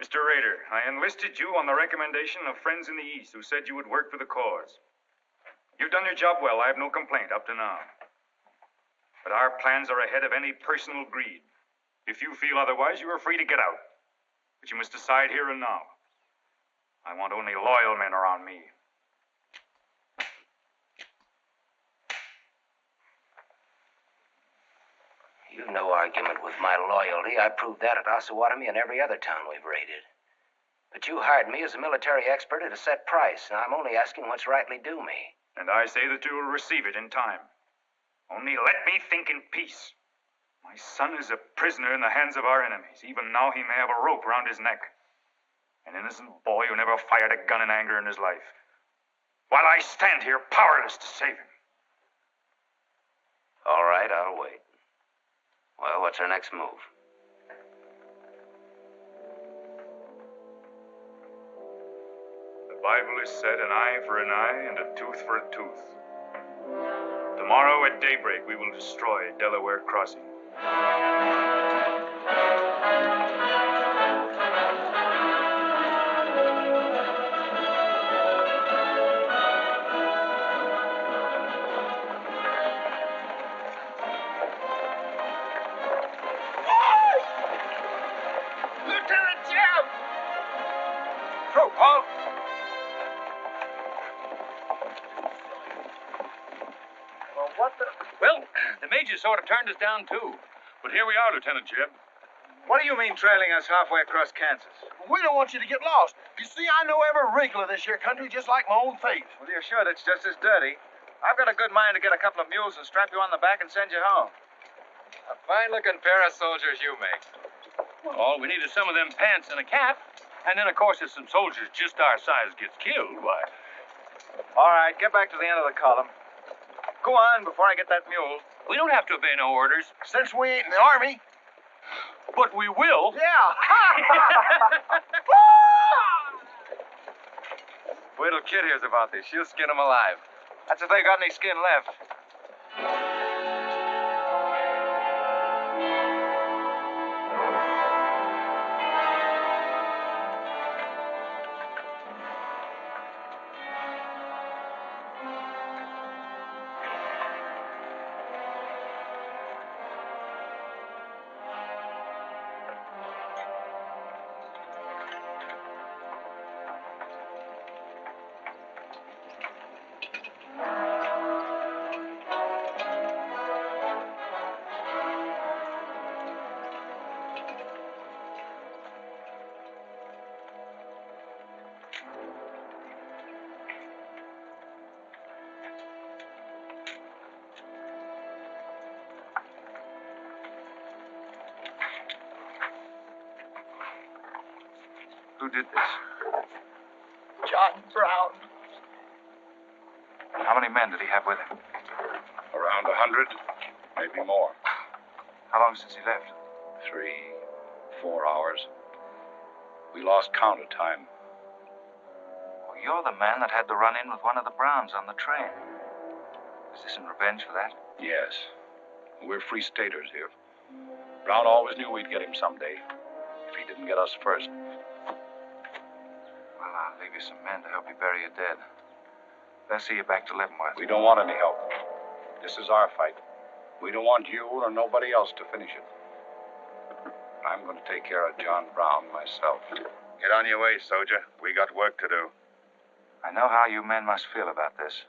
Mr. Rader, I enlisted you on the recommendation of friends in the East who said you would work for the cause. You've done your job well. I have no complaint up to now. But our plans are ahead of any personal greed. If you feel otherwise, you are free to get out. But you must decide here and now. I want only loyal men around me. You've no argument with my loyalty. I proved that at Osawatomie and every other town we've raided. But you hired me as a military expert at a set price, and I'm only asking what's rightly due me. And I say that you will receive it in time. Only let me think in peace. My son is a prisoner in the hands of our enemies. Even now he may have a rope around his neck. An innocent boy who never fired a gun in anger in his life. While I stand here powerless to save him. All right, I'll wait. Well, what's our next move? The Bible has said an eye for an eye and a tooth for a tooth. Tomorrow at daybreak we will destroy Delaware Crossing. you sort of turned us down, too. But here we are, Lieutenant Jeb. What do you mean trailing us halfway across Kansas? We don't want you to get lost. You see, I know every wrinkle of this here country just like my own face. Well, you're sure that's just as dirty? I've got a good mind to get a couple of mules and strap you on the back and send you home. A fine-looking pair of soldiers you make. Well, all we need is some of them pants and a cap. And then, of course, if some soldiers just our size gets killed, why... All right, get back to the end of the column. Go on before I get that mule. We don't have to obey no orders. Since we ain't in the army. But we will. Yeah. Wait till Kid hears about this. She'll skin him alive. That's if they got any skin left. Who did this? John Brown. How many men did he have with him? Around 100, maybe more. How long since he left? 3, 4 hours. We lost count of time. Well, you're the man that had the run-in with one of the Browns on the train. Is this in revenge for that? Yes. We're free staters here. Brown always knew we'd get him someday, if he didn't get us first. Well, I'll leave you some men to help you bury your dead. They'll see you back to Leavenworth. We don't want any help. This is our fight. We don't want you or nobody else to finish it. I'm going to take care of John Brown myself. Get on your way, soldier. We got work to do. I know how you men must feel about this.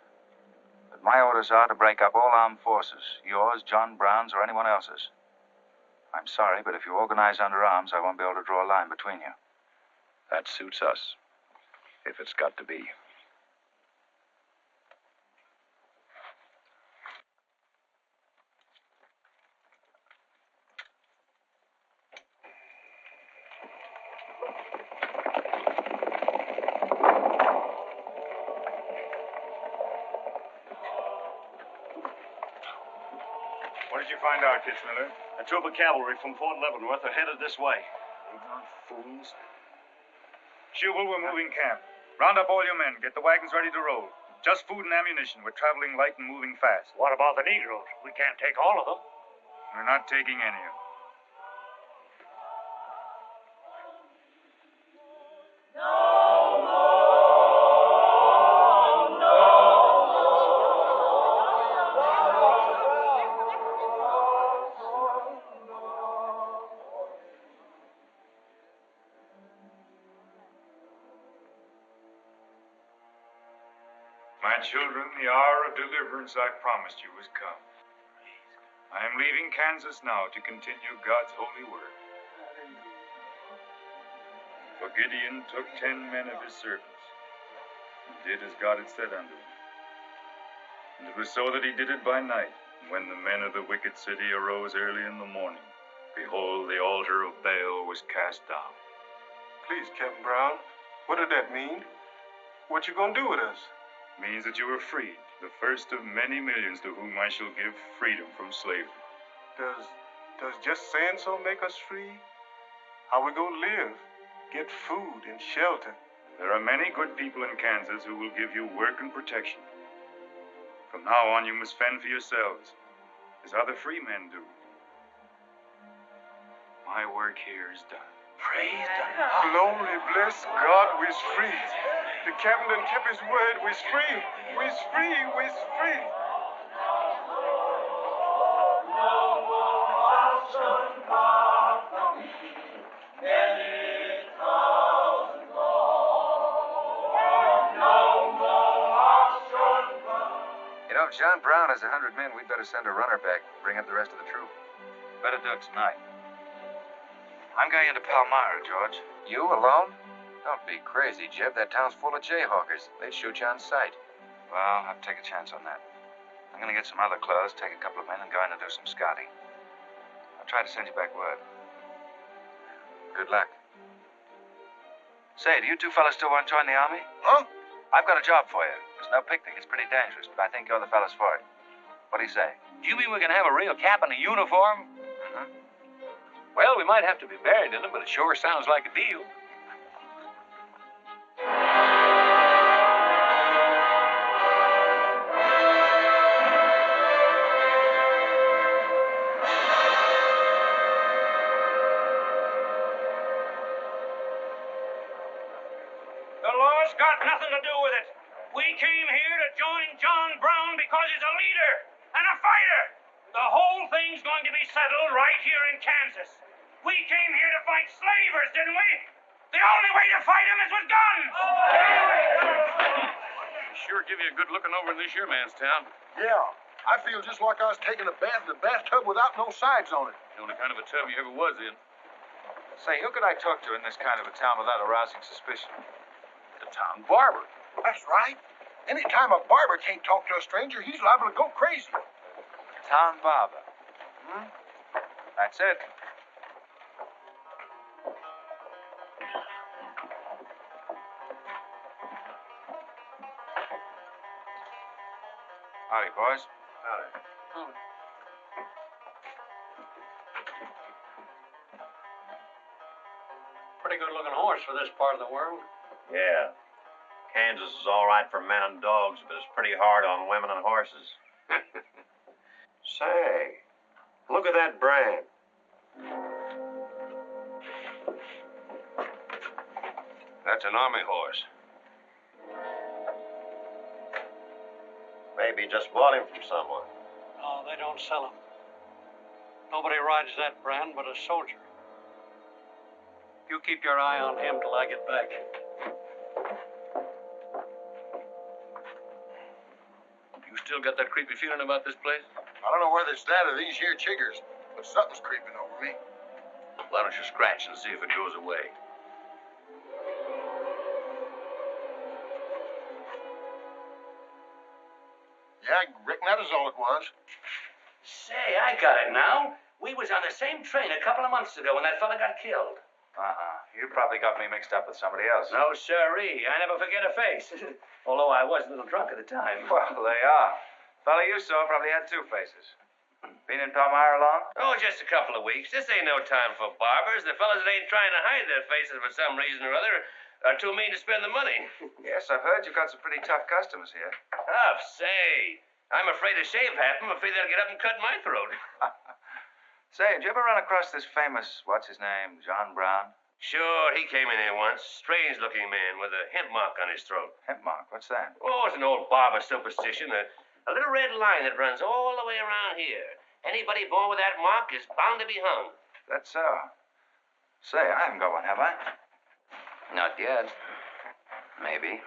But my orders are to break up all armed forces. Yours, John Brown's, or anyone else's. I'm sorry, but if you organize under arms, I won't be able to draw a line between you. That suits us. If it's got to be. What did you find out, Kitzmiller? A troop of cavalry from Fort Leavenworth are headed this way. Ignorant fools. Jubal, we're moving camp. Round up all your men. Get the wagons ready to roll. Just food and ammunition. We're traveling light and moving fast. What about the Negroes? We can't take all of them. We're not taking any of them. My children, the hour of deliverance I promised you has come. I am leaving Kansas now to continue God's holy work. For Gideon took 10 men of his servants and did as God had said unto him. And it was so that he did it by night. When the men of the wicked city arose early in the morning, behold, the altar of Baal was cast down. Please, Captain Brown, what did that mean? What you gonna do with us? Means that you are freed, the first of many millions to whom I shall give freedom from slavery. Does just saying so make us free? How we gonna live? Get food and shelter? There are many good people in Kansas who will give you work and protection. From now on, you must fend for yourselves, as other free men do. My work here is done. Praise God. Glory, bless God, we's free. The captain done kept his word. We's free. We's free. We's free. You don't if John Brown has 100 men, we'd better send a runner back, bring up the rest of the troop. Better do it tonight. I'm going into Palmyra, George. You alone? Don't be crazy, Jeb. That town's full of jayhawkers. They'd shoot you on sight. Well, I'll take a chance on that. I'm going to get some other clothes, take a couple of men, and go in and do some scouting. I'll try to send you back word. Good luck. Say, do you two fellas still want to join the army? Huh? I've got a job for you. There's no picnic. It's pretty dangerous, but I think you're the fellas for it. What do you say? You mean we can have a real cap and a uniform? Mm-hmm. Well, we might have to be buried in them, but it sure sounds like a deal. The law's got nothing to do with it. We came here to join John Brown because he's a leader and a fighter. The whole thing's going to be settled right here in Kansas. We came here to fight slavers, didn't we? The only way to fight them is with guns. Sure give you a good looking over in this here man's town. Yeah. I feel just like I was taking a bath in a bathtub without no sides on it. The only kind of a tub you ever was in. Say, who could I talk to in this kind of a town without arousing suspicion? The town barber. That's right. Anytime a barber can't talk to a stranger, he's liable to go crazy. Town barber. That's it. Howdy, boys. Oh. Pretty good looking horse for this part of the world. Yeah. Kansas is all right for men and dogs, but it's pretty hard on women and horses. Say, look at that brand. That's an army horse. Maybe he just bought him from someone. Oh, they don't sell them. Nobody rides that brand but a soldier. You keep your eye on him till I get back. You still got that creepy feeling about this place? I don't know whether it's that or these here chiggers, but something's creeping over me. Why don't you scratch and see if it goes away? Yeah, I reckon that is all it was. Say, I got it now. We was on the same train a couple of months ago when that fella got killed. You probably got me mixed up with somebody else. No, sirree. I never forget a face. Although I was a little drunk at the time. Well, they are. Fella you saw probably had two faces. Been in Palmyra long? Oh, just a couple of weeks. This ain't no time for barbers. The fellas that ain't trying to hide their faces for some reason or other are too mean to spend the money. Yes, I've heard you've got some pretty tough customers here. Tough, say. I'm afraid to shave half of them. Afraid they'll get up and cut my throat. Say, did you ever run across this famous, what's his name, John Brown? Sure, he came in here once. Strange-looking man with a hemp mark on his throat. Hemp mark? What's that? Oh, it's an old barber superstition. A little red line that runs all the way around here. Anybody born with that mark is bound to be hung. That's so. Say, I haven't got one, have I? Not yet. Maybe.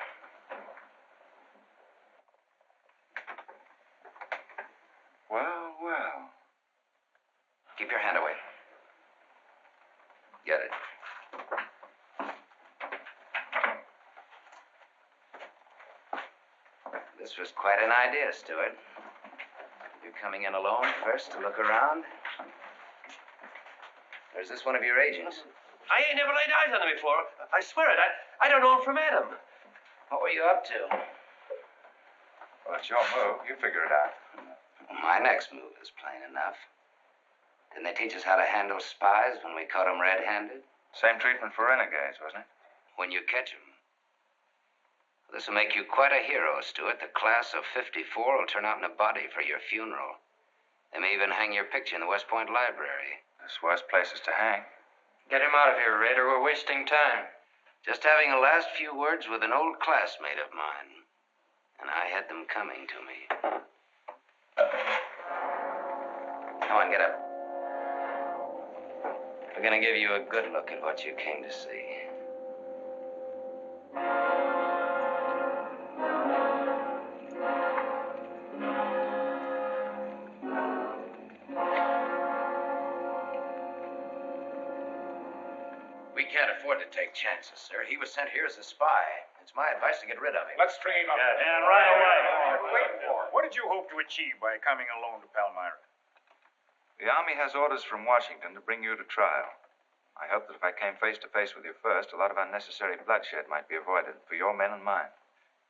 Well, well. Keep your hand away. Get it. This was quite an idea, Stuart. You coming in alone first to look around? Or is this one of your agents? I ain't never laid eyes on him before. I swear it. I don't know him from Adam. What were you up to? Well, it's your move. You figure it out. My next move is plain enough. Didn't they teach us how to handle spies when we caught them red-handed? Same treatment for renegades, wasn't it? When you catch them. This will make you quite a hero, Stuart. The class of '54 will turn out in a body for your funeral. They may even hang your picture in the West Point Library. There's worse places to hang. Get him out of here, Red, or we're wasting time. Just having a last few words with an old classmate of mine. And I had them coming to me. Come on, get up. We're gonna give you a good look at what you came to see. We can't afford to take chances, sir. He was sent here as a spy. It's my advice to get rid of him. Let's string him up. And right away. Wait for it. What did you hope to achieve by coming alone to Palmyra? The Army has orders from Washington to bring you to trial. I hope that if I came face to face with you first, a lot of unnecessary bloodshed might be avoided for your men and mine.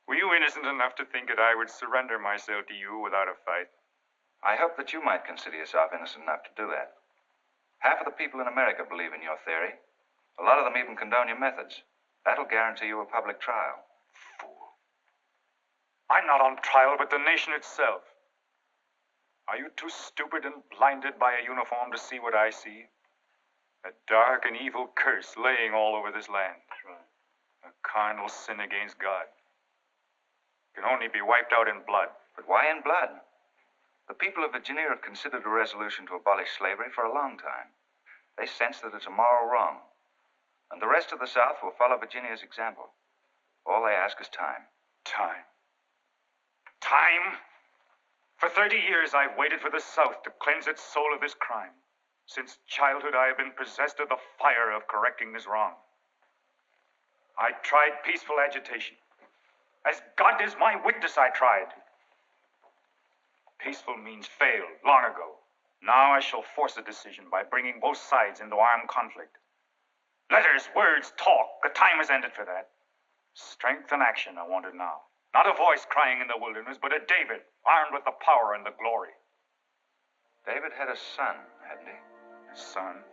Were you innocent enough to think that I would surrender myself to you without a fight? I hope that you might consider yourself innocent enough to do that. Half of the people in America believe in your theory. A lot of them even condone your methods. That'll guarantee you a public trial. Fool. I'm not on trial, but the nation itself. Are you too stupid and blinded by a uniform to see what I see? A dark and evil curse laying all over this land. A carnal sin against God. Can only be wiped out in blood. But why in blood? The people of Virginia have considered a resolution to abolish slavery for a long time. They sense that it's a moral wrong. And the rest of the South will follow Virginia's example. All they ask is time. Time. Time? For 30 years, I've waited for the South to cleanse its soul of this crime. Since childhood, I have been possessed of the fire of correcting this wrong. I tried peaceful agitation. As God is my witness, I tried. Peaceful means failed long ago. Now I shall force a decision by bringing both sides into armed conflict. Letters, words, talk. The time has ended for that. Strength and action I wanted now. Not a voice crying in the wilderness, but a David, armed with the power and the glory. David had a son, hadn't he? His son?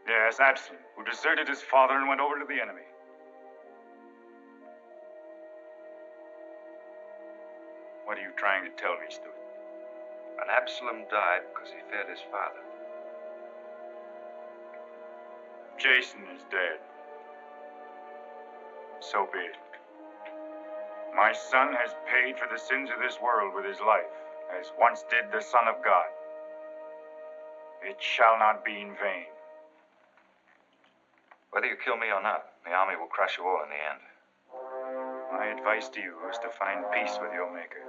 Yes, Absalom, who deserted his father and went over to the enemy. What are you trying to tell me, Stuart? And Absalom died because he feared his father. Jason is dead. So be it. My son has paid for the sins of this world with his life, as once did the Son of God. It shall not be in vain. Whether you kill me or not, the Army will crush you all in the end. My advice to you is to find peace with your Maker.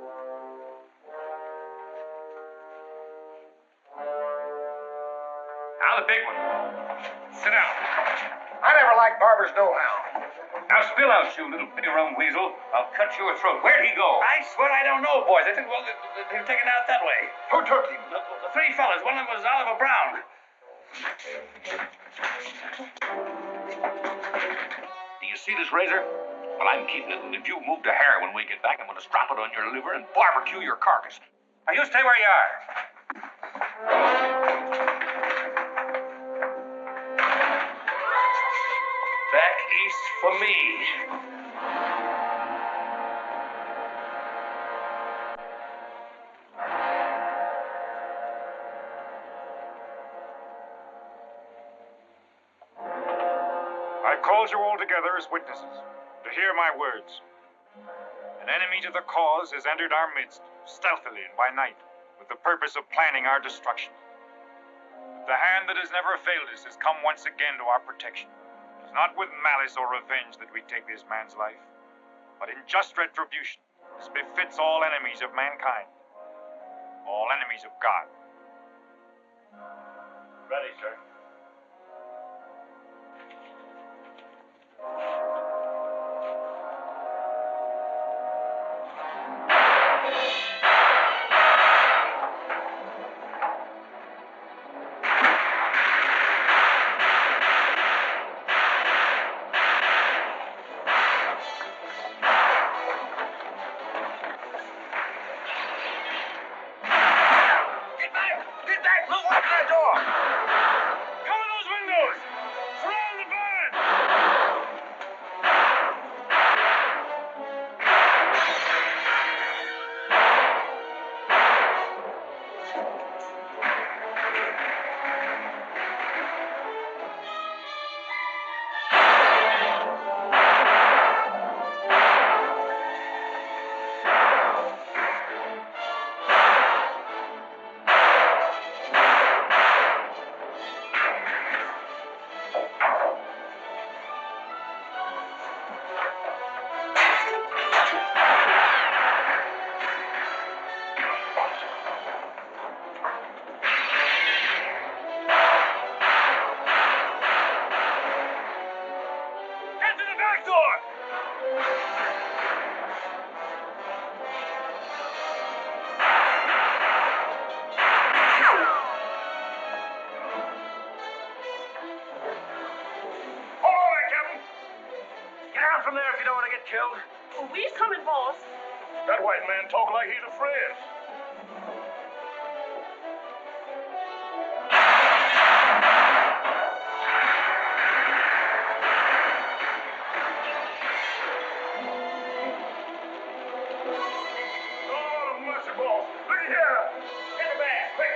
Now the big one. Sit down. I never liked barbers no-how. Now spill out, you little rum weasel. I'll cut your throat. Where'd he go? I swear I don't know, boys. I think, well, they were taken out that way. Who took him? The three fellas. One of them was Oliver Brown. Do you see this razor? Well, I'm keeping it, and if you move to hair when we get back, I'm going to strap it on your liver and barbecue your carcass. Now, you stay where you are. Back east for me. I called you all together as witnesses to hear my words. An enemy to the cause has entered our midst, stealthily and by night, with the purpose of planning our destruction. The hand that has never failed us has come once again to our protection. It is not with malice or revenge that we take this man's life, but in just retribution, as befits all enemies of mankind, all enemies of God. Ready, sir. Get back! Look, open that door! from there if you don't want to get killed. Well, we's coming, boss. That white man talk like he's afraid. Oh, mercy, boss. Look here. Get the bag, quick.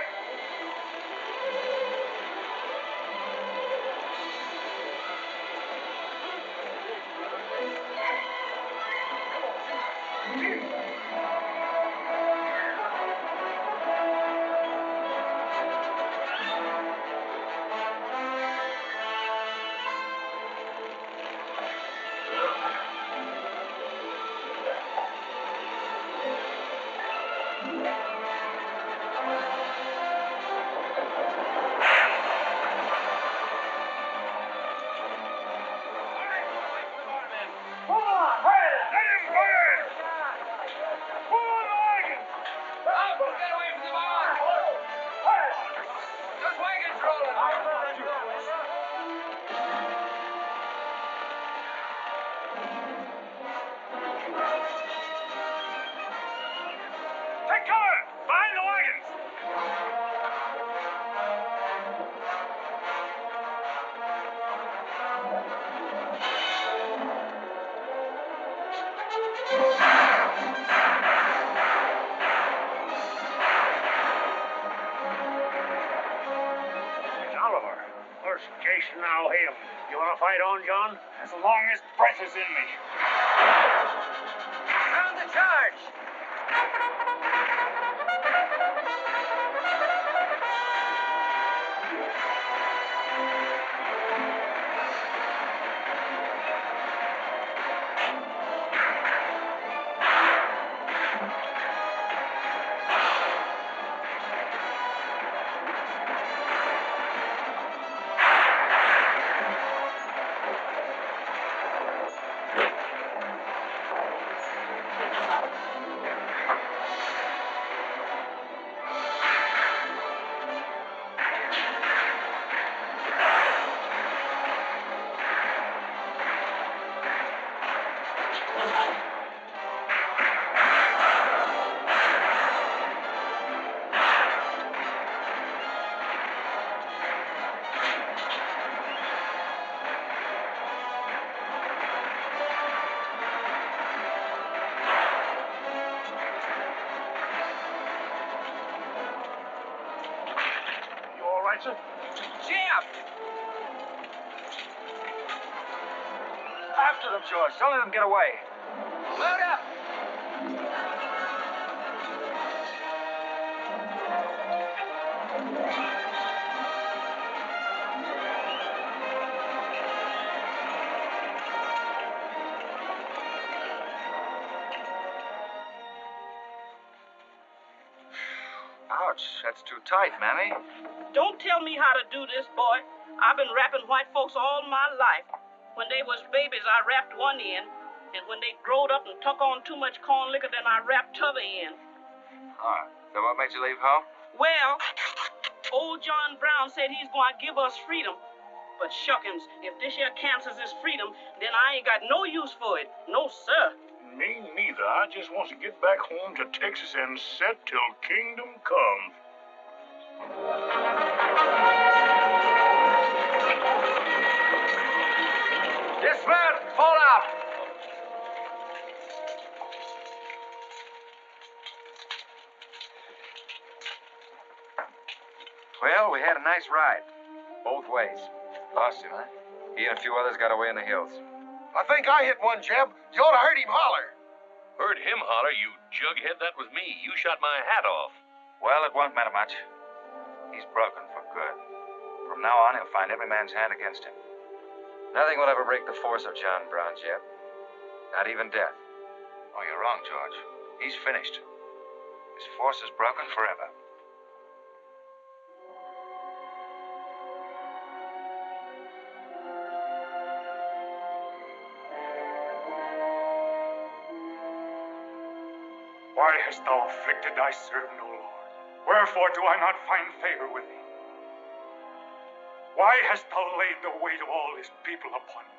Take cover! Behind the wagons! It's Oliver. Where's Jason now, him? You want to fight on, John? As long as breath is in me. Sound the charge! Sir? Jim! After them, George. Don't let them get away. Load up! Ouch, that's too tight, Mammy. Don't tell me how to do this, boy. I've been wrapping white folks all my life. When they was babies, I wrapped one end, and when they growed up and took on too much corn liquor, then I wrapped t'other end. Ah, so what made you leave home? Well, old John Brown said he's going to give us freedom. But shuckins, if this here cancels his freedom, then I ain't got no use for it. No, sir. Me neither. I just want to get back home to Texas and set till kingdom comes. Dismount! Fall out! Well, we had a nice ride. Both ways. Lost him, huh? He and a few others got away in the hills. I think I hit one, Jeb. You ought to heard him holler. Heard him holler, you jughead. That was me. You shot my hat off. Well, it won't matter much. He's broken for good. From now on, he'll find every man's hand against him. Nothing will ever break the force of John Brown, Jeb. Not even death. Oh, you're wrong, George. He's finished. His force is broken forever. Why hast thou afflicted thy servant, O Lord? Wherefore do I not find favor with thee? Why hast thou laid the weight of all this people upon me?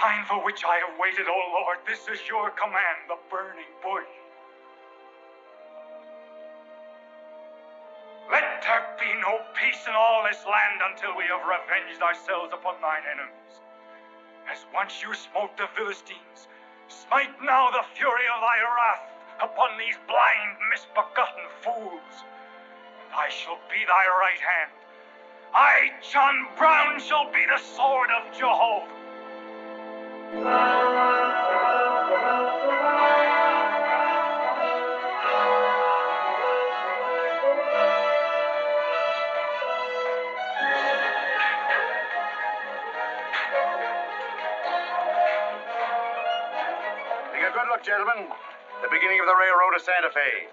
time for which I have waited, O Lord. This is your command, the burning bush. Let there be no peace in all this land until we have revenged ourselves upon thine enemies. As once you smote the Philistines, smite now the fury of thy wrath upon these blind, misbegotten fools. And I shall be thy right hand. I, John Brown, shall be the sword of Jehovah. Good look, gentlemen. The beginning of the railroad to Santa Fe.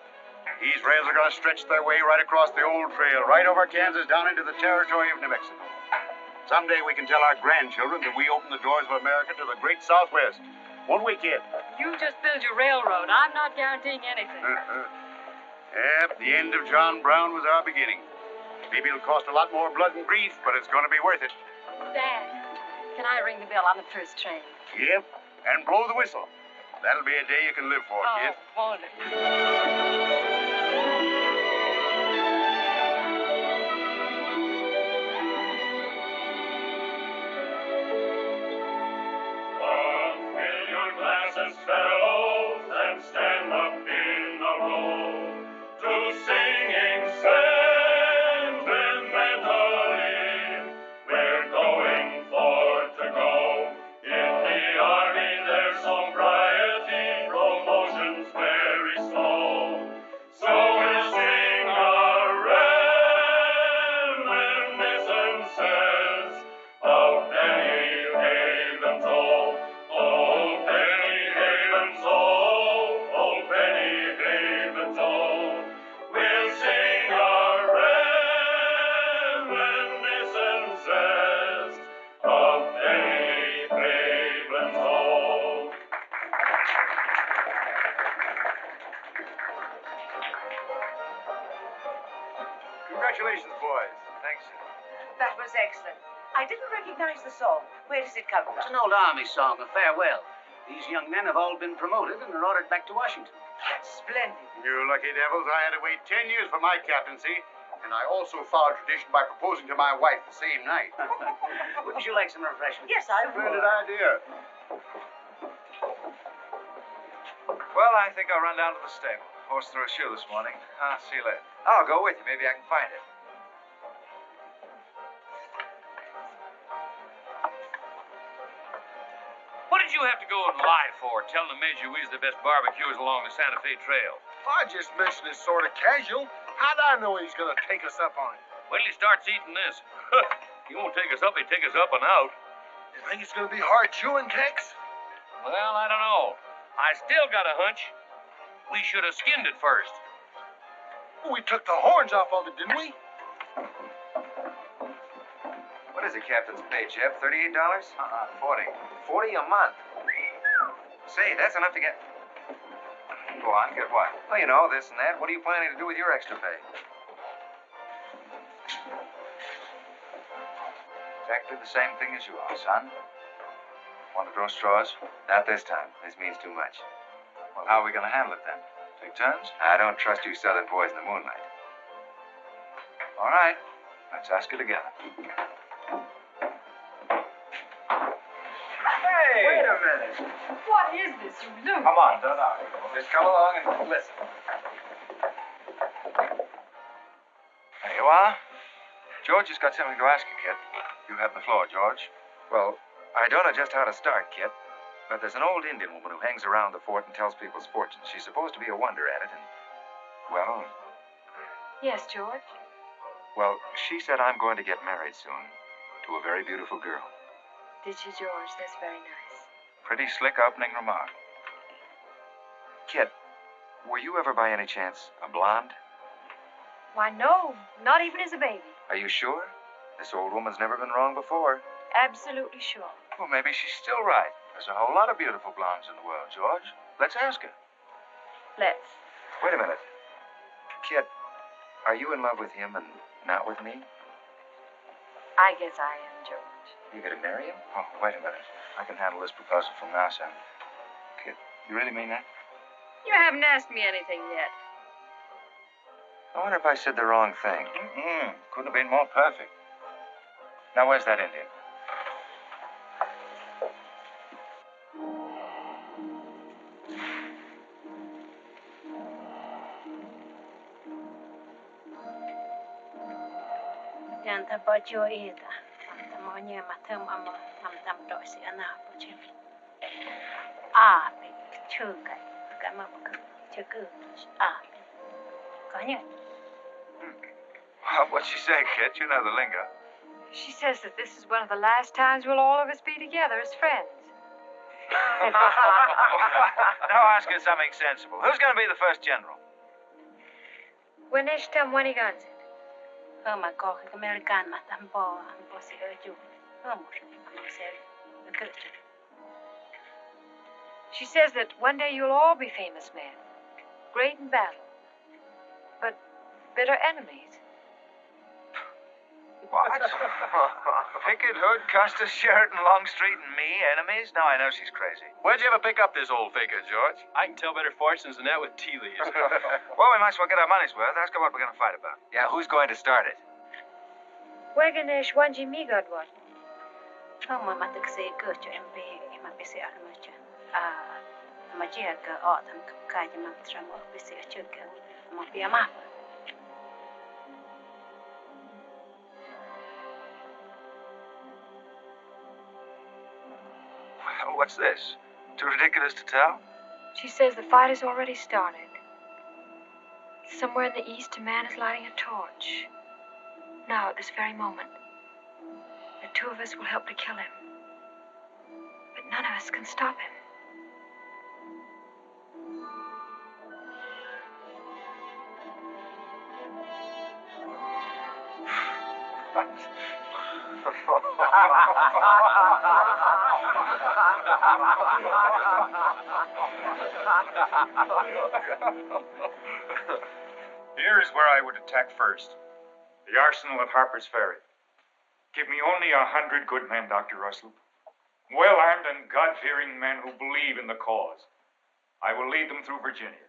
These rails are going to stretch their way right across the old trail, right over Kansas, down into the territory of New Mexico. Someday we can tell our grandchildren that we opened the doors of America to the great Southwest. Won't we, kid? You just build your railroad. I'm not guaranteeing anything. Yep, the end of John Brown was our beginning. Maybe it'll cost a lot more blood and grief, but it's going to be worth it. Dad, can I ring the bell on the first train? Yep, and blow the whistle. That'll be a day you can live for, kid. Won't it? Fill your glasses, fellows, and stand up in a row to singing sentimentally. We're going for to go. In the army, there's sobriety, promotion's very slow. So we'll sing our reminiscences of Penny Haven's old. Oh, Penny Haven's old. Oh, Penny Haven's old. We'll sing our reminiscences of Penny Haven's old. Congratulations, boys. Thanks. That was excellent. I didn't recognize the song. Where does it come from? It's an old army song, a farewell. These young men have all been promoted and are ordered back to Washington. Splendid. You lucky devils, I had to wait 10 years for my captaincy, and I also followed tradition by proposing to my wife the same night. Wouldn't you like some refreshment? Yes, I would. Splendid idea. Well, I think I'll run down to the stable. Horse threw a shoe this morning. I'll see you later. I'll go with you. Maybe I can find it. What did you have to go and lie for, telling the Major we's the best barbecuers along the Santa Fe Trail? I just mentioned it sort of casual. How'd I know he's gonna take us up on it? Wait till he starts eating this. He won't take us up, he'll take us up and out. You think it's gonna be hard chewing, Tex? Well, I don't know. I still got a hunch. We should have skinned it first. We took the horns off of it, didn't we? What is the captain's pay, Jeff? $38? 40. 40 a month. Say, that's enough to get... Go on, get what? Well, you know, this and that. What are you planning to do with your extra pay? Exactly the same thing as you are, son. Want to throw straws? Not this time. This means too much. Well, how are we going to handle it then? Take turns? I don't trust you southern boys in the moonlight. All right. Let's ask it together. Hey! Wait a minute. What is this you do? Come on, don't argue. Just come along and listen. There you are. George has got something to ask you, kid. You have the floor, George. Well, I don't know just how to start, kid. But there's an old Indian woman who hangs around the fort and tells people's fortunes. She's supposed to be a wonder at it, and... Well... Yes, George? Well, she said I'm going to get married soon to a very beautiful girl. Did she, George? That's very nice. Pretty slick opening remark. Kid, were you ever by any chance a blonde? Why, no. Not even as a baby. Are you sure? This old woman's never been wrong before. Absolutely sure. Well, maybe she's still right. There's a whole lot of beautiful blondes in the world, George. Let's ask her. Let's. Wait a minute. Kid, are you in love with him and not with me? I guess I am, George. You gonna marry him? Oh, wait a minute. I can handle this proposal from now, son. Kid, you really mean that? You haven't asked me anything yet. I wonder if I said the wrong thing. Couldn't have been more perfect. Now, where's that Indian? Yanta bajo ida, amta monya matam ama amtam dosi ana bojim. Big chuka, gama chuku, Kanya. What'd she say, kid? You know the lingo. She says that this is one of the last times we'll all of us be together as friends. Now ask her something sensible. Who's going to be the first general? When is when guns? My God, American matambo, and bossy urju. She says that one day you'll all be famous men, great in battle, but bitter enemies. What? Pickett, Hood, Custer, Sheridan, Longstreet, and me, enemies? Now I know she's crazy. Where'd you ever pick up this old figure, George? I can tell better fortunes than that with tea leaves. Well, we might as well get our money's worth. Ask her what we're going to fight about. Yeah, who's going to start it? Weganesh wanji mi god what? My mother say good to MB, my busy armature. My dear girl, autumn, Kajam, Tramo, busy a chicken, be a map. What's this? Too ridiculous to tell? She says the fight has already started. Somewhere in the east, a man is lighting a torch. Now, at this very moment, the two of us will help to kill him. But none of us can stop him. Here is where I would attack first. The arsenal at Harper's Ferry. Give me only 100 good men, Dr. Russell. Well-armed and God-fearing men who believe in the cause. I will lead them through Virginia.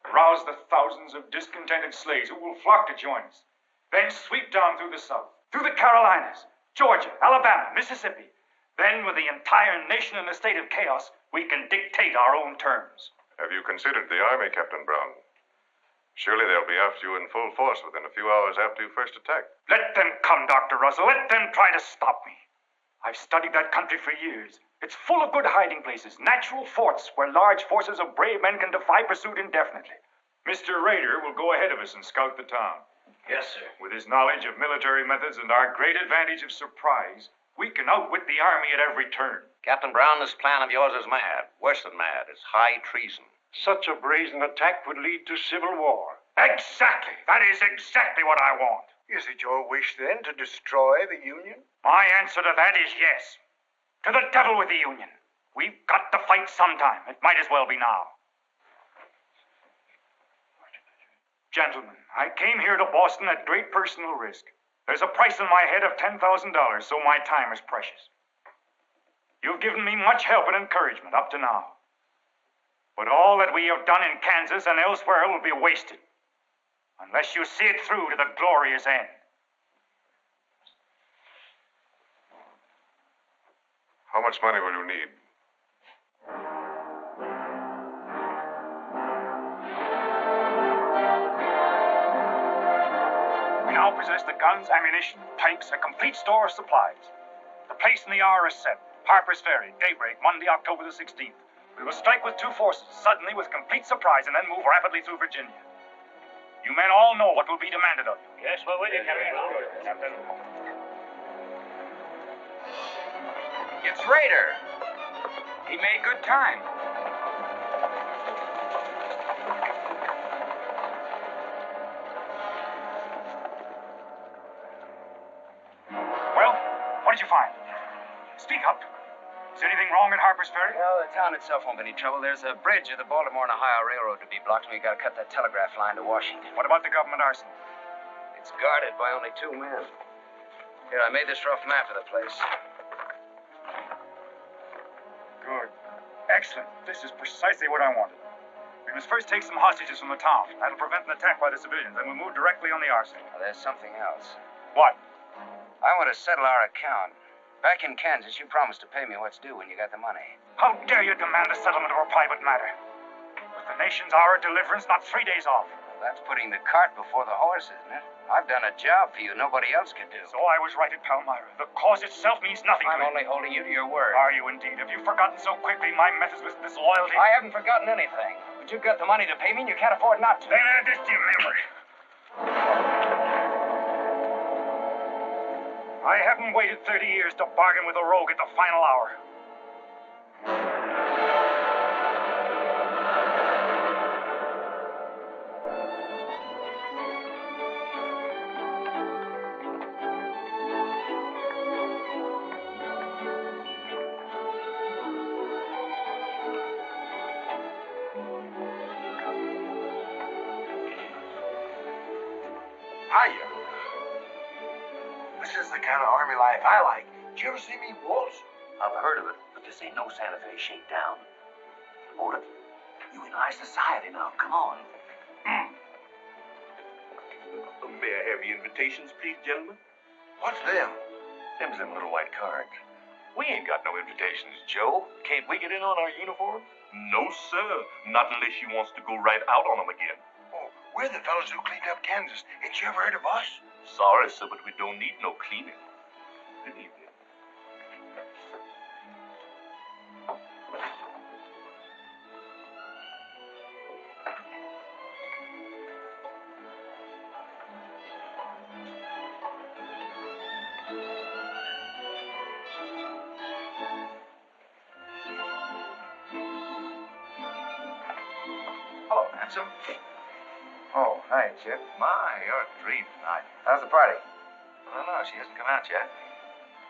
Rouse the thousands of discontented slaves who will flock to join us. Then sweep down through the South, through the Carolinas, Georgia, Alabama, Mississippi. Then, with the entire nation in a state of chaos, we can dictate our own terms. Have you considered the Army, Captain Brown? Surely they'll be after you in full force within a few hours after you first attack. Let them come, Dr. Russell. Let them try to stop me. I've studied that country for years. It's full of good hiding places, natural forts where large forces of brave men can defy pursuit indefinitely. Mr. Rader will go ahead of us and scout the town. Yes, sir. With his knowledge of military methods and our great advantage of surprise, we can outwit the Army at every turn. Captain Brown, this plan of yours is mad. Worse than mad. It's high treason. Such a brazen attack would lead to civil war. Exactly. That is exactly what I want. Is it your wish, then, to destroy the Union? My answer to that is yes. To the devil with the Union. We've got to fight sometime. It might as well be now. Gentlemen, I came here to Boston at great personal risk. There's a price on my head of $10,000, so my time is precious. You've given me much help and encouragement up to now. But all that we have done in Kansas and elsewhere will be wasted unless you see it through to the glorious end. How much money will you need? We now possess the guns, ammunition, tanks, a complete store of supplies. The place and the hour is set. Harper's Ferry, daybreak, Monday, October the 16th. We will strike with two forces, suddenly with complete surprise, and then move rapidly through Virginia. You men all know what will be demanded of you. Yes, we're with you, Captain. It's Rader. He made good time. Well, what did you find? Speak up. Is anything wrong at Harper's Ferry? Well, the town itself won't be any trouble. There's a bridge of the Baltimore and Ohio Railroad to be blocked, and we've got to cut that telegraph line to Washington. What about the government arsenal? It's guarded by only 2 men. Here, I made this rough map of the place. Good. Excellent. This is precisely what I wanted. We must first take some hostages from the town. That'll prevent an attack by the civilians. Then we'll move directly on the arsenal. Well, there's something else. What? I want to settle our account. Back in Kansas, you promised to pay me what's due when you got the money. How dare you demand a settlement of a private matter? With the nation's hour of deliverance not 3 days off. Well, that's putting the cart before the horse, isn't it? I've done a job for you nobody else could do. So I was right at Palmyra. The cause itself means nothing to I'm you. only holding you to your word. Are you indeed? Have you forgotten so quickly my methods with disloyalty? I haven't forgotten anything. But you've got the money to pay me and you can't afford not to. Then add this to your memory. I haven't waited 30 years to bargain with a rogue at the final hour. Hiya. This is the kind of army life I like. Did you ever see me waltz? I've heard of it, but this ain't no Santa Fe shakedown. Hold it. You in high society now. Come on. May I have your invitations, please, gentlemen? What's them? Them's them little white cards. We ain't got no invitations, Joe. Can't we get in on our uniform? No, sir. Not unless you wants to go right out on them again. Oh, we're the fellows who cleaned up Kansas. Ain't you ever heard of us? Sorry, sir, but we don't need no cleaning. Good evening. Hello, handsome. Oh, hi, Chip. My, you're a dream tonight. How's the party? I don't know. She hasn't come out yet.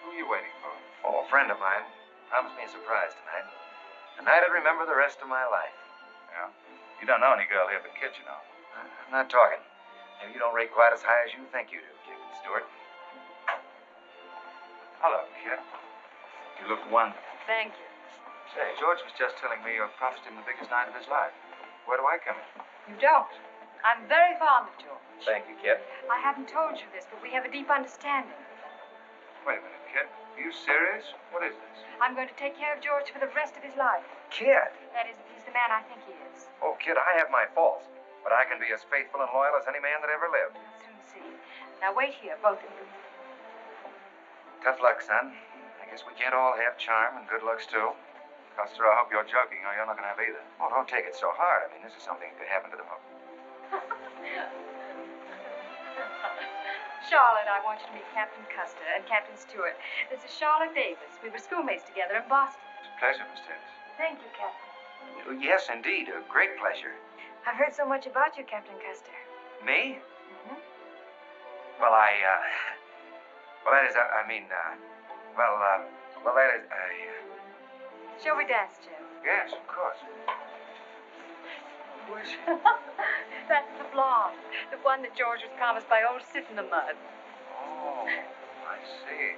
Who are you waiting for? Oh, a friend of mine promised me a surprise tonight. A night I'd remember the rest of my life. Yeah? You don't know any girl here but Kit, you know. I'm not talking. Maybe you don't rate quite as high as you think you do, Captain Stewart. Hello, Kit. You look wonderful. Thank you. Say, George was just telling me you promised him the biggest night of his life. Where do I come in? You don't. I'm very fond of George. Thank you, Kit. I haven't told you this, but we have a deep understanding. Wait a minute, Kit. Are you serious? What is this? I'm going to take care of George for the rest of his life. Kit! That is, if he's the man I think he is. Oh, Kit, I have my faults, but I can be as faithful and loyal as any man that ever lived. We'll soon see. Now wait here, both of you. Tough luck, son. I guess we can't all have charm and good looks, too. Custer, I hope you're joking, or you're not going to have either. Oh, don't take it so hard. I mean, this is something that could happen to them all. Charlotte, I want you to meet Captain Custer and Captain Stewart. This is Charlotte Davis. We were schoolmates together in Boston. It's a pleasure, Miss Davis. Thank you, Captain. Oh, yes, indeed. A great pleasure. I've heard so much about you, Captain Custer. Me? Mm-hmm. Well, well, that is, that is, Shall we dance, Jim? Yes, of course. Who is she? That's the blonde. The one that George was promised by old Sit in the Mud. Oh, I see.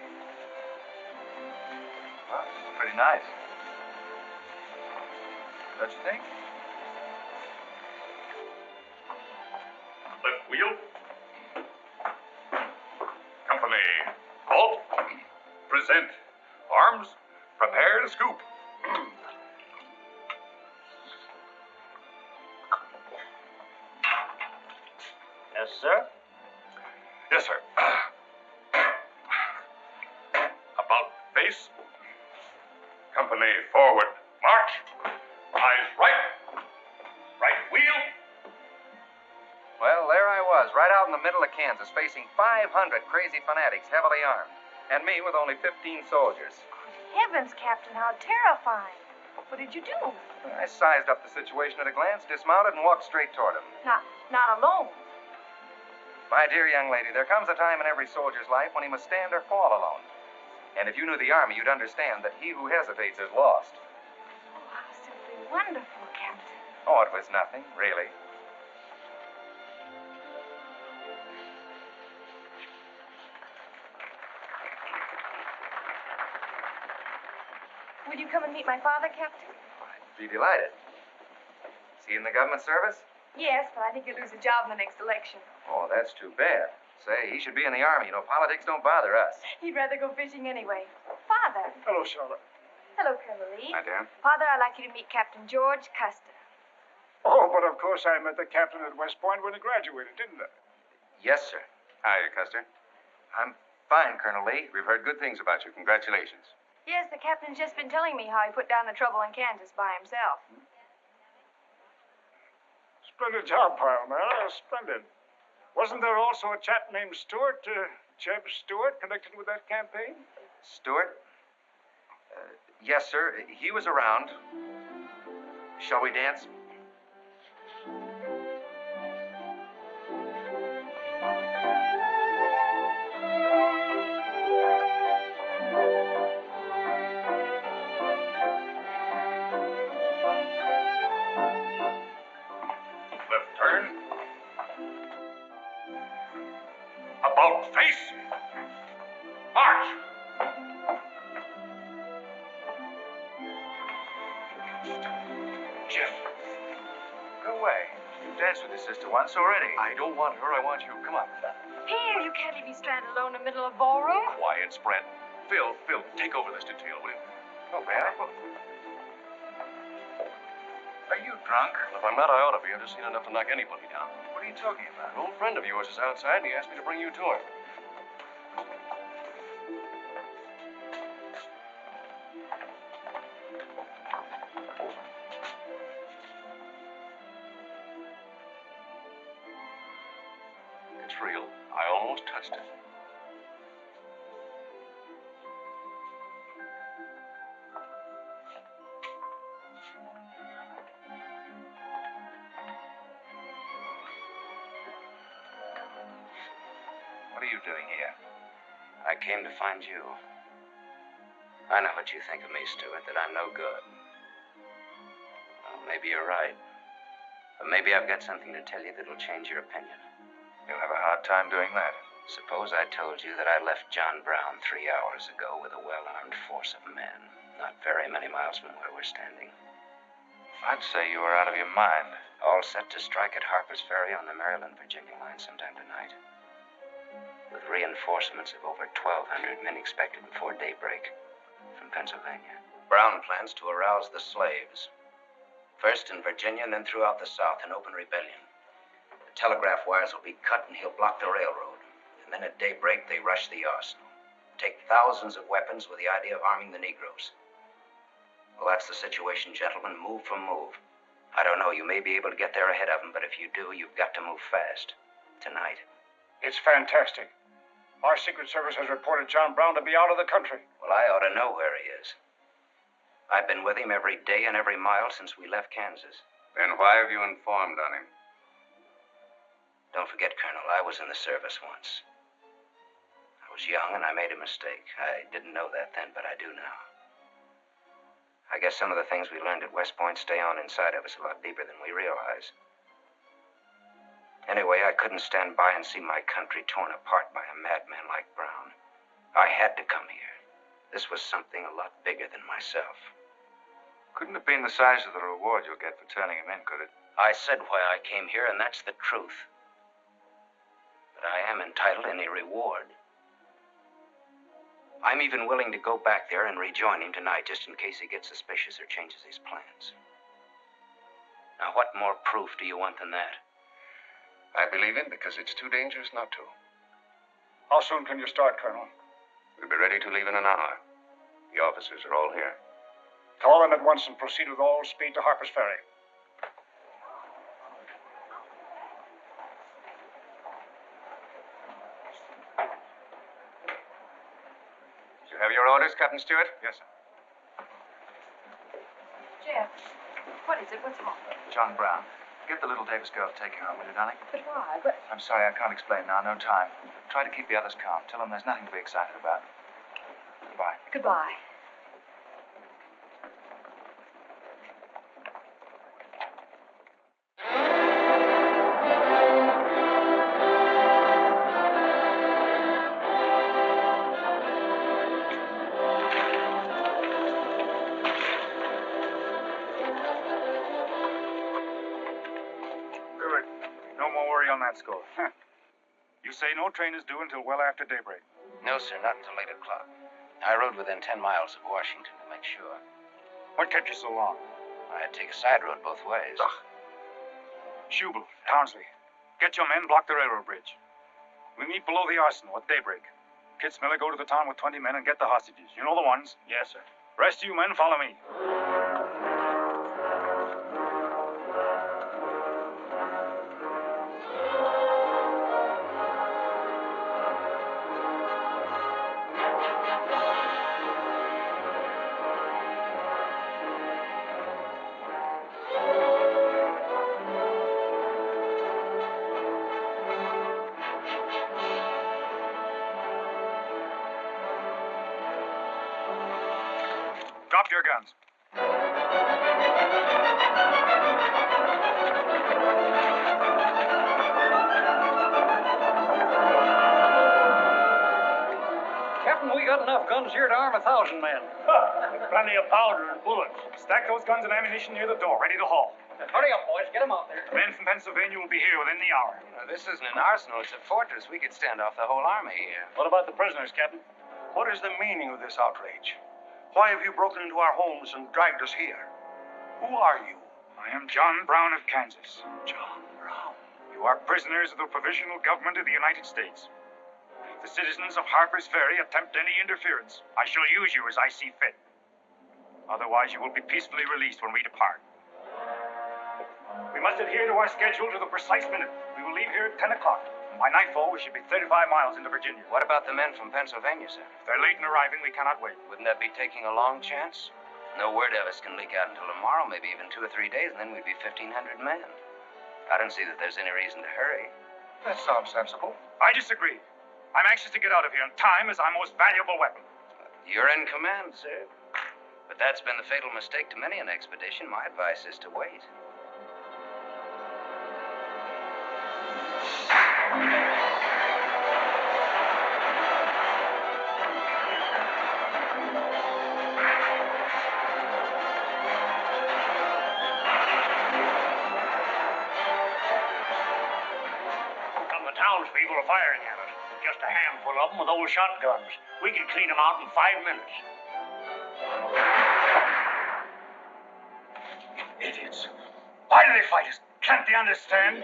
Well, it's pretty nice. Don't you think? Left wheel. Company. Halt. Present. Arms. Prepare to scoop. Yes, sir. Yes, sir. About face. Company forward. March. Eyes right. Right wheel. Well, there I was, right out in the middle of Kansas, facing 500 crazy fanatics, heavily armed. And me with only 15 soldiers. Heavens, Captain, how terrifying. What did you do? I sized up the situation at a glance, dismounted, and walked straight toward him. Not alone. My dear young lady, there comes a time in every soldier's life when he must stand or fall alone. And if you knew the Army, you'd understand that he who hesitates is lost. Oh, how simply wonderful, Captain. Oh, it was nothing, really. Will you come and meet my father, Captain? I'd be delighted. Is he in the government service? Yes, but I think he'll lose a job in the next election. Oh, that's too bad. Say, he should be in the Army. You know, politics don't bother us. He'd rather go fishing anyway. Father. Hello, Charlotte. Hello, Colonel Lee. Hi, dear. Father, I'd like you to meet Captain George Custer. Oh, but of course I met the captain at West Point when he graduated, didn't I? Yes, sir. Hi, Custer. I'm fine, Colonel Lee. We've heard good things about you. Congratulations. Yes, the captain's just been telling me how he put down the trouble in Kansas by himself. Splendid job, Palmyra. Splendid. Wasn't there also a chap named Stewart, Jeb Stewart, connected with that campaign? Stewart? Yes, sir. He was around. Shall we dance? Left turn. About face. March. Jeff. Go away. You've danced with your sister once already. I don't want her. I want you. Come on. Here, you can't leave me stranded alone in the middle of a ballroom. Quiet, spread. Phil, take over this detail, will you? Oh, man. Are you drunk? Well, if I'm not, I ought to be. I've just seen enough to knock anybody down. What are you talking about? An old friend of yours is outside, and he asked me to bring you to him. It's real. I almost touched it. What are you doing here? I came to find you. I know what you think of me, Stuart, that I'm no good. Well, maybe you're right. But maybe I've got something to tell you that'll change your opinion. You'll have a hard time doing that. Suppose I told you that I left John Brown 3 hours ago with a well-armed force of men, not very many miles from where we're standing. I'd say you were out of your mind. All set to strike at Harper's Ferry on the Maryland-Virginia line sometime tonight. With reinforcements of over 1,200 men expected before daybreak from Pennsylvania. Brown plans to arouse the slaves. First in Virginia and then throughout the South in open rebellion. The telegraph wires will be cut and he'll block the railroad. And then at daybreak they rush the arsenal. Take thousands of weapons with the idea of arming the Negroes. Well, that's the situation, gentlemen, move for move. I don't know, you may be able to get there ahead of them, but if you do, you've got to move fast. Tonight. It's fantastic. Our Secret Service has reported John Brown to be out of the country. Well, I ought to know where he is. I've been with him every day and every mile since we left Kansas. Then why have you informed on him? Don't forget, Colonel, I was in the service once. I was young and I made a mistake. I didn't know that then, but I do now. I guess some of the things we learned at West Point stay on inside of us a lot deeper than we realize. Anyway, I couldn't stand by and see my country torn apart by a madman like Brown. I had to come here. This was something a lot bigger than myself. Couldn't have been the size of the reward you'll get for turning him in, could it? I said why I came here, and that's the truth. But I am entitled to any reward. I'm even willing to go back there and rejoin him tonight, just in case he gets suspicious or changes his plans. Now, what more proof do you want than that? I believe him because it's too dangerous not to. How soon can you start, Colonel? We'll be ready to leave in an hour. The officers are all here. Call them at once and proceed with all speed to Harper's Ferry. Did you have your orders, Captain Stewart? Yes, sir. Jeff, what is it? What's wrong? John Brown. Get the little Davis girl to take you home, will you, darling? But why? But... I'm sorry, I can't explain now. No time. Try to keep the others calm. Tell them there's nothing to be excited about. Goodbye. Goodbye. You say no train is due until well after daybreak? No, sir, not until 8 o'clock. I rode within 10 miles of Washington to make sure. What kept you so long? I had to take a side road both ways. Schubel, Townsley, get your men, block the railroad bridge. We meet below the arsenal at daybreak. Kidsmiller, go to the town with 20 men and get the hostages. You know the ones? Yes, sir. Rest of you men, follow me. Drop your guns. Captain, we got enough guns here to arm 1,000 men. Plenty of powder and bullets. Stack those guns and ammunition near the door, ready to haul. Hurry up, boys. Get them out there. The men from Pennsylvania will be here within the hour. This isn't an arsenal, it's a fortress. We could stand off the whole army here. What about the prisoners, Captain? What is the meaning of this outrage? Why have you broken into our homes and dragged us here? Who are you? I am John Brown of Kansas. John Brown. You are prisoners of the provisional government of the United States. If the citizens of Harper's Ferry attempt any interference, I shall use you as I see fit. Otherwise, you will be peacefully released when we depart. We must adhere to our schedule to the precise minute. We will leave here at 10 o'clock. By nightfall, we should be 35 miles into Virginia. What about the men from Pennsylvania, sir? If they're late in arriving, we cannot wait. Wouldn't that be taking a long chance? No word of us can leak out until tomorrow, maybe even 2 or 3 days, and then we'd be 1,500 men. I don't see that there's any reason to hurry. That sounds sensible. I disagree. I'm anxious to get out of here, and time is our most valuable weapon. You're in command, sir. But that's been the fatal mistake to many an expedition. My advice is to wait. Townspeople are firing at us. Just a handful of them with old shotguns. We can clean them out in 5 minutes. Idiots. Why do they fight us? Can't they understand?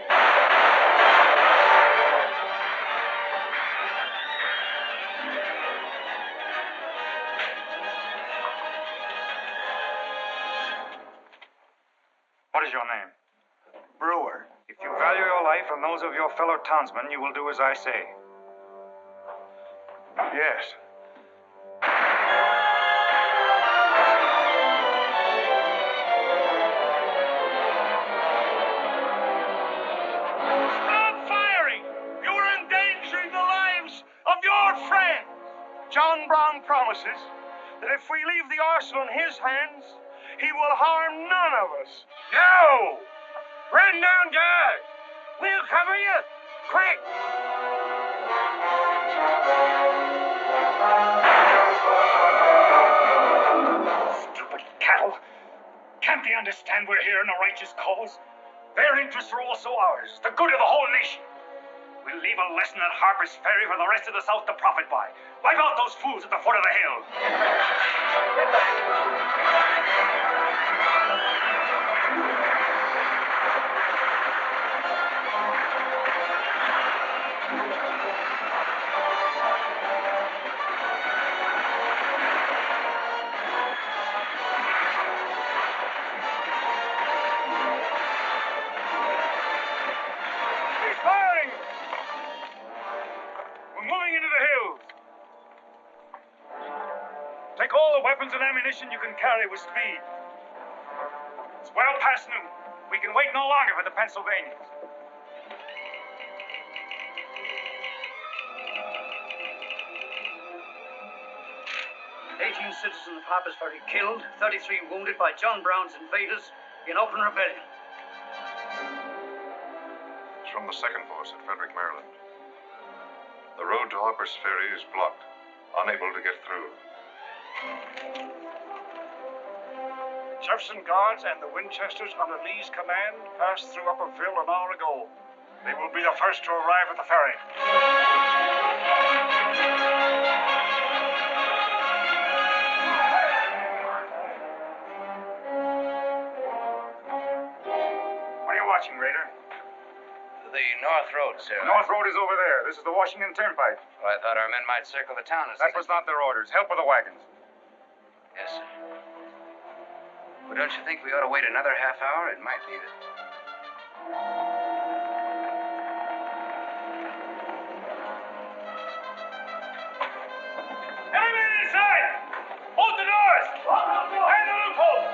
What is your name? Brewer. If you value your life and those of your fellow townsmen, you will do as I say. Yes. Stop firing! You are endangering the lives of your friends! John Brown promises that if we leave the arsenal in his hands, he will harm none of us. No! Run down, guard! We'll cover you! Quick! Stupid cattle. Can't they understand we're here in a righteous cause? Their interests are also ours, the good of the whole nation. We'll leave a lesson at Harper's Ferry for the rest of the South to profit by. Wipe out those fools at the foot of the hill. Take all the weapons and ammunition you can carry with speed. It's well past noon. We can wait no longer for the Pennsylvanians. 18 citizens of Harper's Ferry killed, 33 wounded by John Brown's invaders in open rebellion. It's from the 2nd Force at Frederick, Maryland. The road to Harper's Ferry is blocked, unable to get through. Jefferson Guards and the Winchesters under Lee's command passed through Upperville an hour ago. They will be the first to arrive at the ferry. North Road, sir. North Road is over there. This is the Washington Turnpike. Well, I thought our men might circle the town. That was not their orders. Help with the wagons. Yes, sir. Well, don't you think we ought to wait another half hour? It might be that... Everybody inside! Hold the doors! Hang the loophole!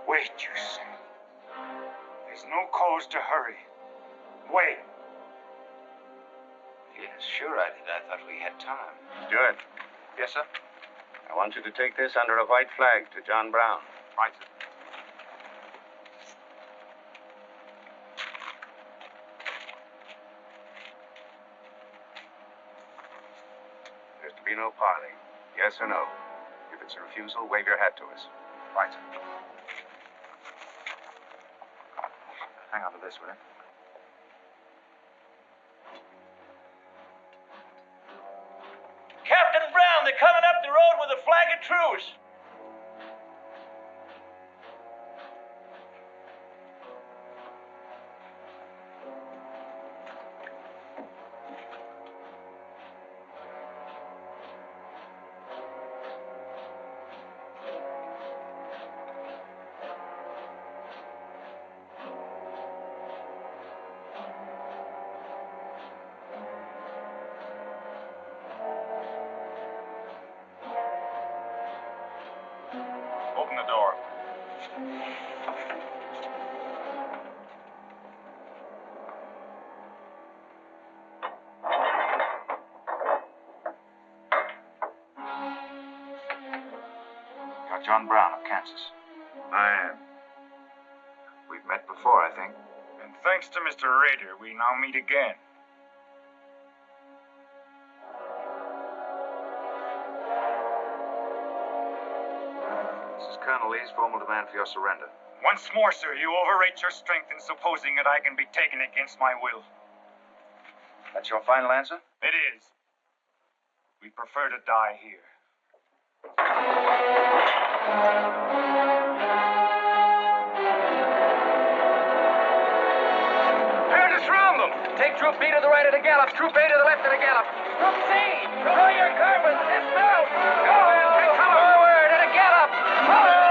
Wait, you say. There's no cause to hurry. Wait. Yes, sure I did. I thought we had time. Good. Yes, sir? I want you to take this under a white flag to John Brown. Right, sir. There's to be no parley. Yes or no. If it's a refusal, wave your hat to us. Right, sir. Hang on to this, will you? Captain Brown, they're coming up the road with a flag of truce. Open the door. You're John Brown of Kansas. I am. We've met before, I think. And thanks to Mr. Rader, we now meet again. This is Colonel Lee's formal demand for your surrender. Once more, sir, you overrate your strength in supposing that I can be taken against my will. That's your final answer? It is. We prefer to die here. Prepare to surround them. Take Troop B to the right at a gallop. Troop A to the left at a gallop. Troop C, draw your carbines. Dismount. Go. Take cover. Forward at a gallop. Follow.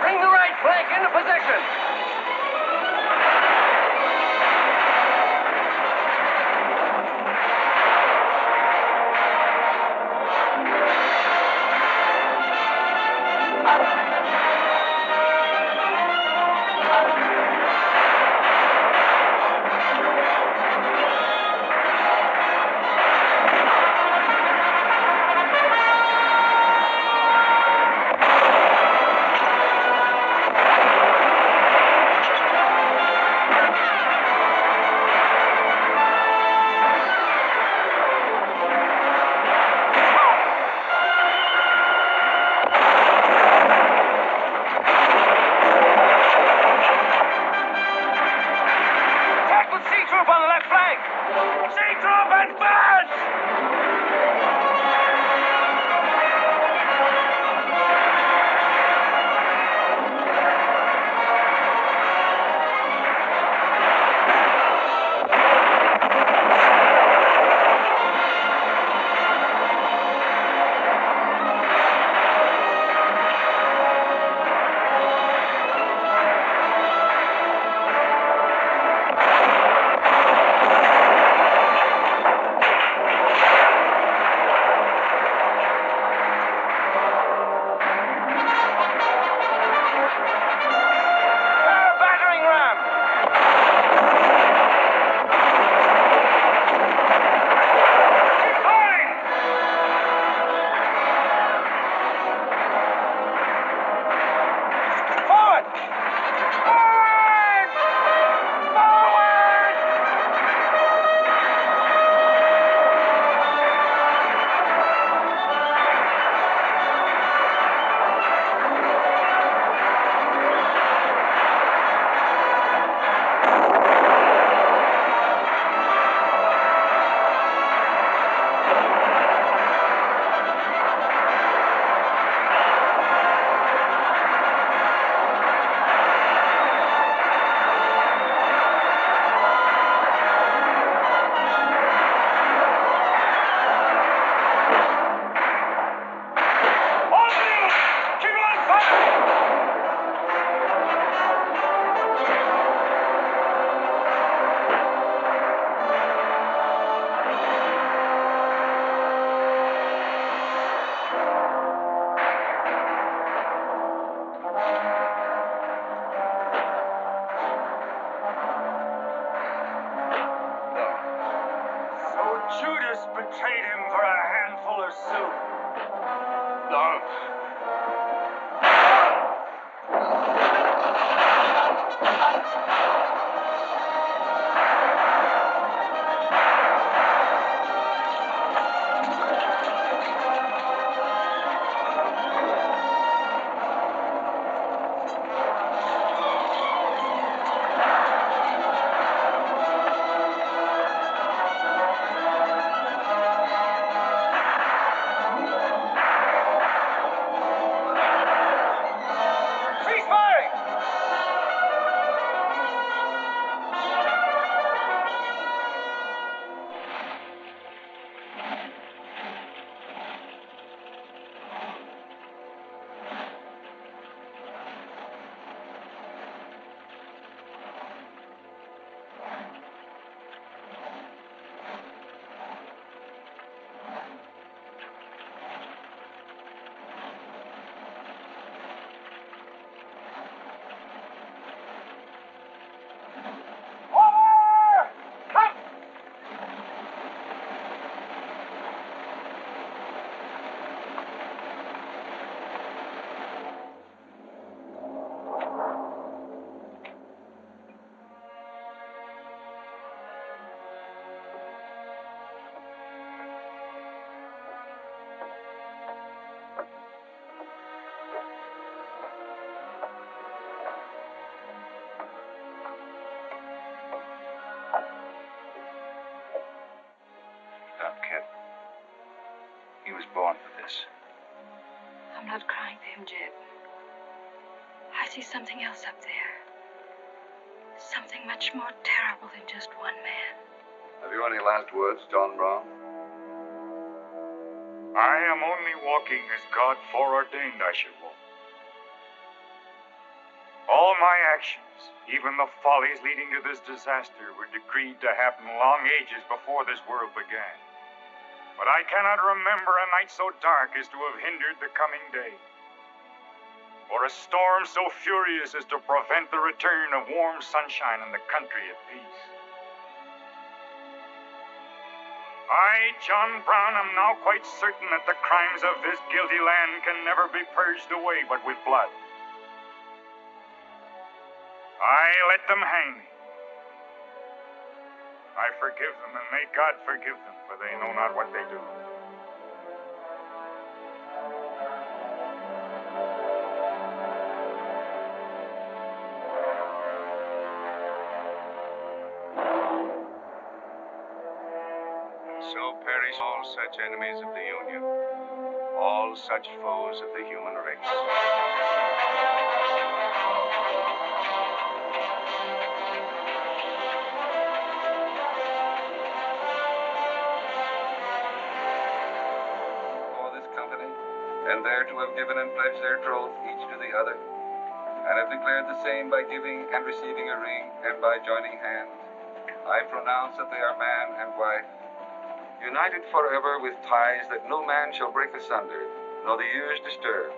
Bring the right flank into position. I'm not crying for him, Jed. I see something else up there. Something much more terrible than just one man. Have you any last words, John Brown? I am only walking as God foreordained I should walk. All my actions, even the follies leading to this disaster, were decreed to happen long ages before this world began. But I cannot remember a night so dark as to have hindered the coming day, or a storm so furious as to prevent the return of warm sunshine and the country at peace. I, John Brown, am now quite certain that the crimes of this guilty land can never be purged away but with blood. I let them hang me. I forgive them, and may God forgive them, for they know not what they do. So perish all such enemies of the Union, all such foes of the human race. And there to have given and pledged their troth each to the other, and have declared the same by giving and receiving a ring, and by joining hands, I pronounce that they are man and wife, united forever with ties that no man shall break asunder, nor the years disturb,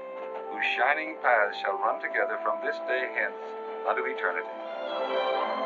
whose shining paths shall run together from this day hence unto eternity.